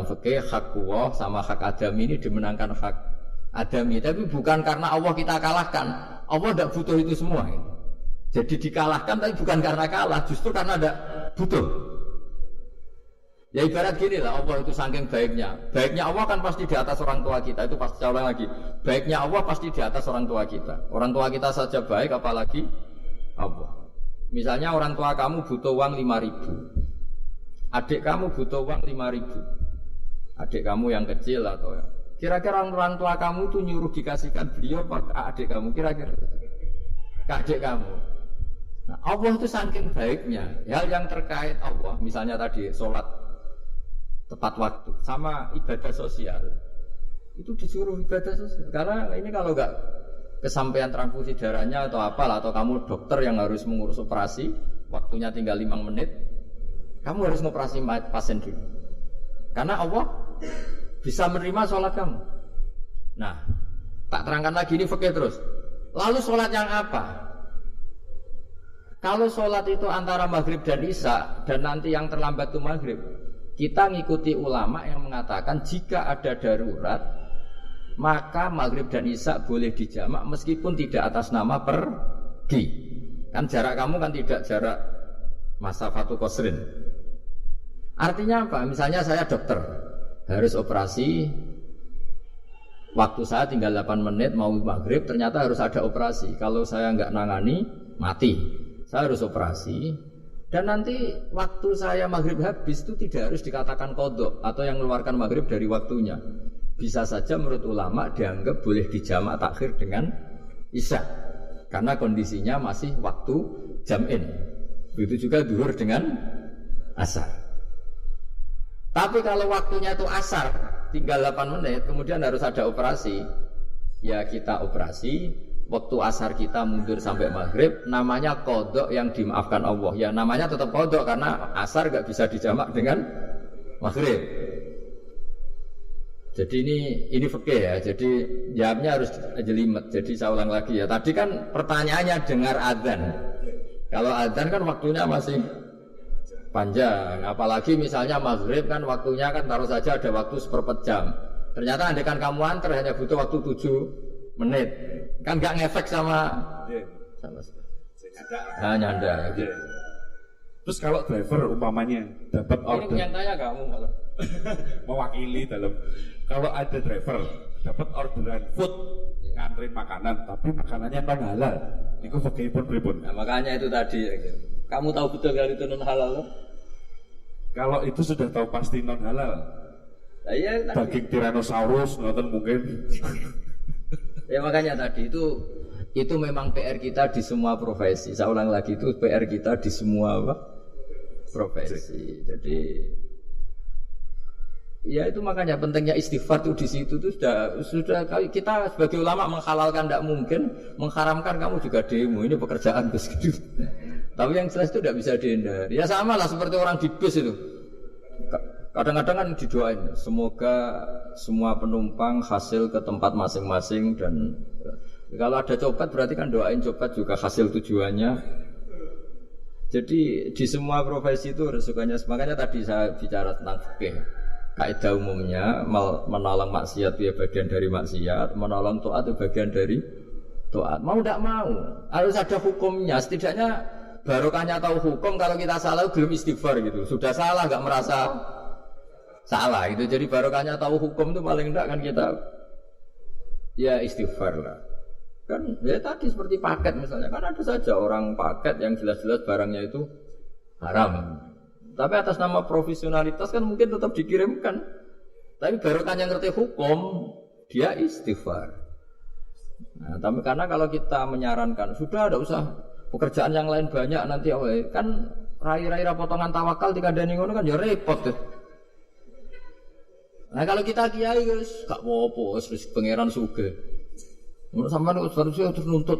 fikih hak Allah sama hak adami ini dimenangkan hak adami, tapi bukan karena Allah kita kalahkan. Allah tidak butuh itu semua gitu. Jadi dikalahkan tapi bukan karena kalah, justru karena tidak butuh. Ya ibarat gini lah, Allah itu saking baiknya. Baiknya Allah kan pasti di atas orang tua kita. Itu pasti ulang lagi. Baiknya Allah pasti di atas orang tua kita. Orang tua kita saja baik, apalagi Allah. Misalnya orang tua kamu butuh uang 5.000. Adik kamu butuh uang 5.000. Adik kamu yang kecil atau ya. Kira-kira orang tua kamu tuh nyuruh dikasihkan beliau apa adik kamu? Kira-kira ke adik kamu. Nah, Allah itu saking baiknya. Hal yang terkait Allah, misalnya tadi sholat tepat waktu sama ibadah sosial itu disuruh ibadah sosial, karena ini kalau enggak kesampaian transfusi darahnya atau apalah, atau kamu dokter yang harus mengurus operasi waktunya tinggal 5 menit, kamu harus ngoperasi pasien dulu karena Allah bisa menerima sholat kamu. Nah tak terangkan lagi ini fikih terus. Lalu sholat yang apa? Kalau sholat itu antara maghrib dan isya dan nanti yang terlambat itu maghrib, kita ngikuti ulama yang mengatakan jika ada darurat maka maghrib dan isya boleh dijamak meskipun tidak atas nama pergi. Kan jarak kamu kan tidak jarak masafatu qasrin. Artinya apa? Misalnya saya dokter, harus operasi, waktu saya tinggal 8 menit mau maghrib, ternyata harus ada operasi. Kalau saya nggak nangani, mati. Saya harus operasi. Dan nanti waktu saya maghrib habis itu tidak harus dikatakan qadha atau yang mengeluarkan maghrib dari waktunya. Bisa saja menurut ulama dianggap boleh dijamak takhir dengan isya. Karena kondisinya masih waktu jam'in. Begitu juga zuhur dengan asar. Tapi kalau waktunya itu asar, tinggal 8 menit, kemudian harus ada operasi. Ya kita operasi, waktu asar kita mundur sampai maghrib, namanya qadha yang dimaafkan Allah. Ya namanya tetap qadha karena asar gak bisa dijamak dengan maghrib. Jadi ini fikih ya, jadi jawabnya harus jelimet. Jadi saya ulang lagi ya, tadi kan pertanyaannya dengar adzan. Kalau adzan kan waktunya masih panjang, apalagi misalnya maghrib kan waktunya kan taruh saja ada waktu seperempat jam. Ternyata andekan kamu antar hanya butuh waktu 7 menit, kan nggak ngefek sama nyanda. Gitu. Terus kalau driver umpamanya dapat order, ini yang tanya kamu malah mewakili dalam, kalau ada driver dapat orderan food nganterin makanan, tapi makanannya non halal, itu fakihipun pripun? Nah, makanya itu tadi. Kamu tahu betul kalau itu non halal loh? Kalau itu sudah tahu pasti non halal. Nah, iya, daging Tyrannosaurus nonton mungkin. Ya makanya tadi itu memang PR kita di semua profesi. Saya ulang lagi, itu PR kita di semua profesi. Jadi ya itu makanya pentingnya istighfar itu di situ tuh sudah kita sebagai ulama menghalalkan tidak mungkin, mengharamkan kamu juga demo. Ini pekerjaan bus gitu. Tapi yang jelas itu tidak bisa dihindari. Ya sama lah seperti orang di bus itu. Kadang-kadang kan didoain, semoga semua penumpang hasil ke tempat masing-masing, dan kalau ada copet berarti kan doain copet juga hasil tujuannya. Jadi di semua profesi itu resikonya. Makanya tadi saya bicara tentang fikih. Kaidah umumnya menolong maksiat itu ya bagian dari maksiat, menolong taat itu bagian dari taat. Mau tidak mau harus ada hukumnya. Setidaknya barokahnya tahu hukum. Kalau kita salah belum istighfar gitu. Sudah salah nggak merasa salah gitu. Jadi barokahnya tahu hukum itu paling tidak kan kita ya istighfar lah. Kan ya tadi seperti paket misalnya, kan ada saja orang paket yang jelas-jelas barangnya itu haram. Tapi atas nama profesionalitas kan mungkin tetap dikirimkan. Tapi barokahnya ngerti hukum, dia istighfar. Nah, tapi karena kalau kita menyarankan sudah ada usah pekerjaan yang lain banyak nanti kan rai-rai potongan tawakal dikandani ngono kan ya repot tuh. Nah kalau kita kiai guys, gak apa-apa, terus pangeran sugih. Sampai harusnya terus nuntut,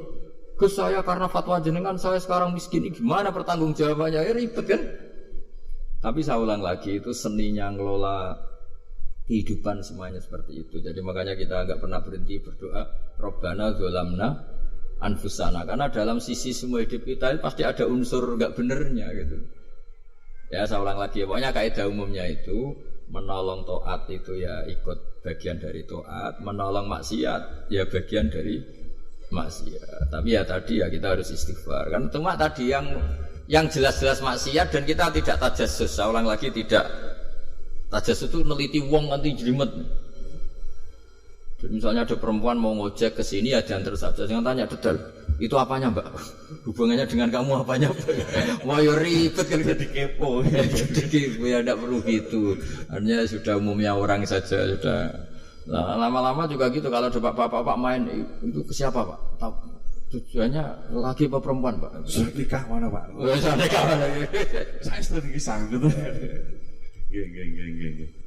Gus saya karena fatwa jenengan saya sekarang miskin, gimana pertanggungjawabannya? Ya ribet kan? Tapi saya ulang lagi, itu seninya ngelola kehidupan semuanya seperti itu. Jadi makanya kita nggak pernah berhenti berdoa, Robbana dzolamna anfusana. Karena dalam sisi semua hidup kita pasti ada unsur nggak benernya gitu. Ya saya ulang lagi, pokoknya kaidah umumnya itu menolong taat itu ya ikut bagian dari taat, menolong maksiat ya bagian dari maksiat. Tapi ya tadi ya kita harus istighfar. Kan cuma tadi yang jelas-jelas maksiat dan kita tidak tajassus. Saya ulang lagi, tidak tajassus itu neliti wong nanti jelimet. Jadi misalnya ada perempuan mau ngojek ke sini ya diantar saja. Jangan tanya detail. Itu apanya mbak? Hubungannya dengan kamu apanya? Wah ya ribet kan jadi kepo. Jadi kepo ya tidak perlu gitu. Artinya sudah umumnya orang saja sudah. Nah, lama-lama juga gitu. Kalau ada bapak-bapak main itu ke siapa pak? Tujuannya laki apa perempuan pak? Sudah nikah mana pak? Sudah nikah mana? Saya sudah nikah gitu. Geng.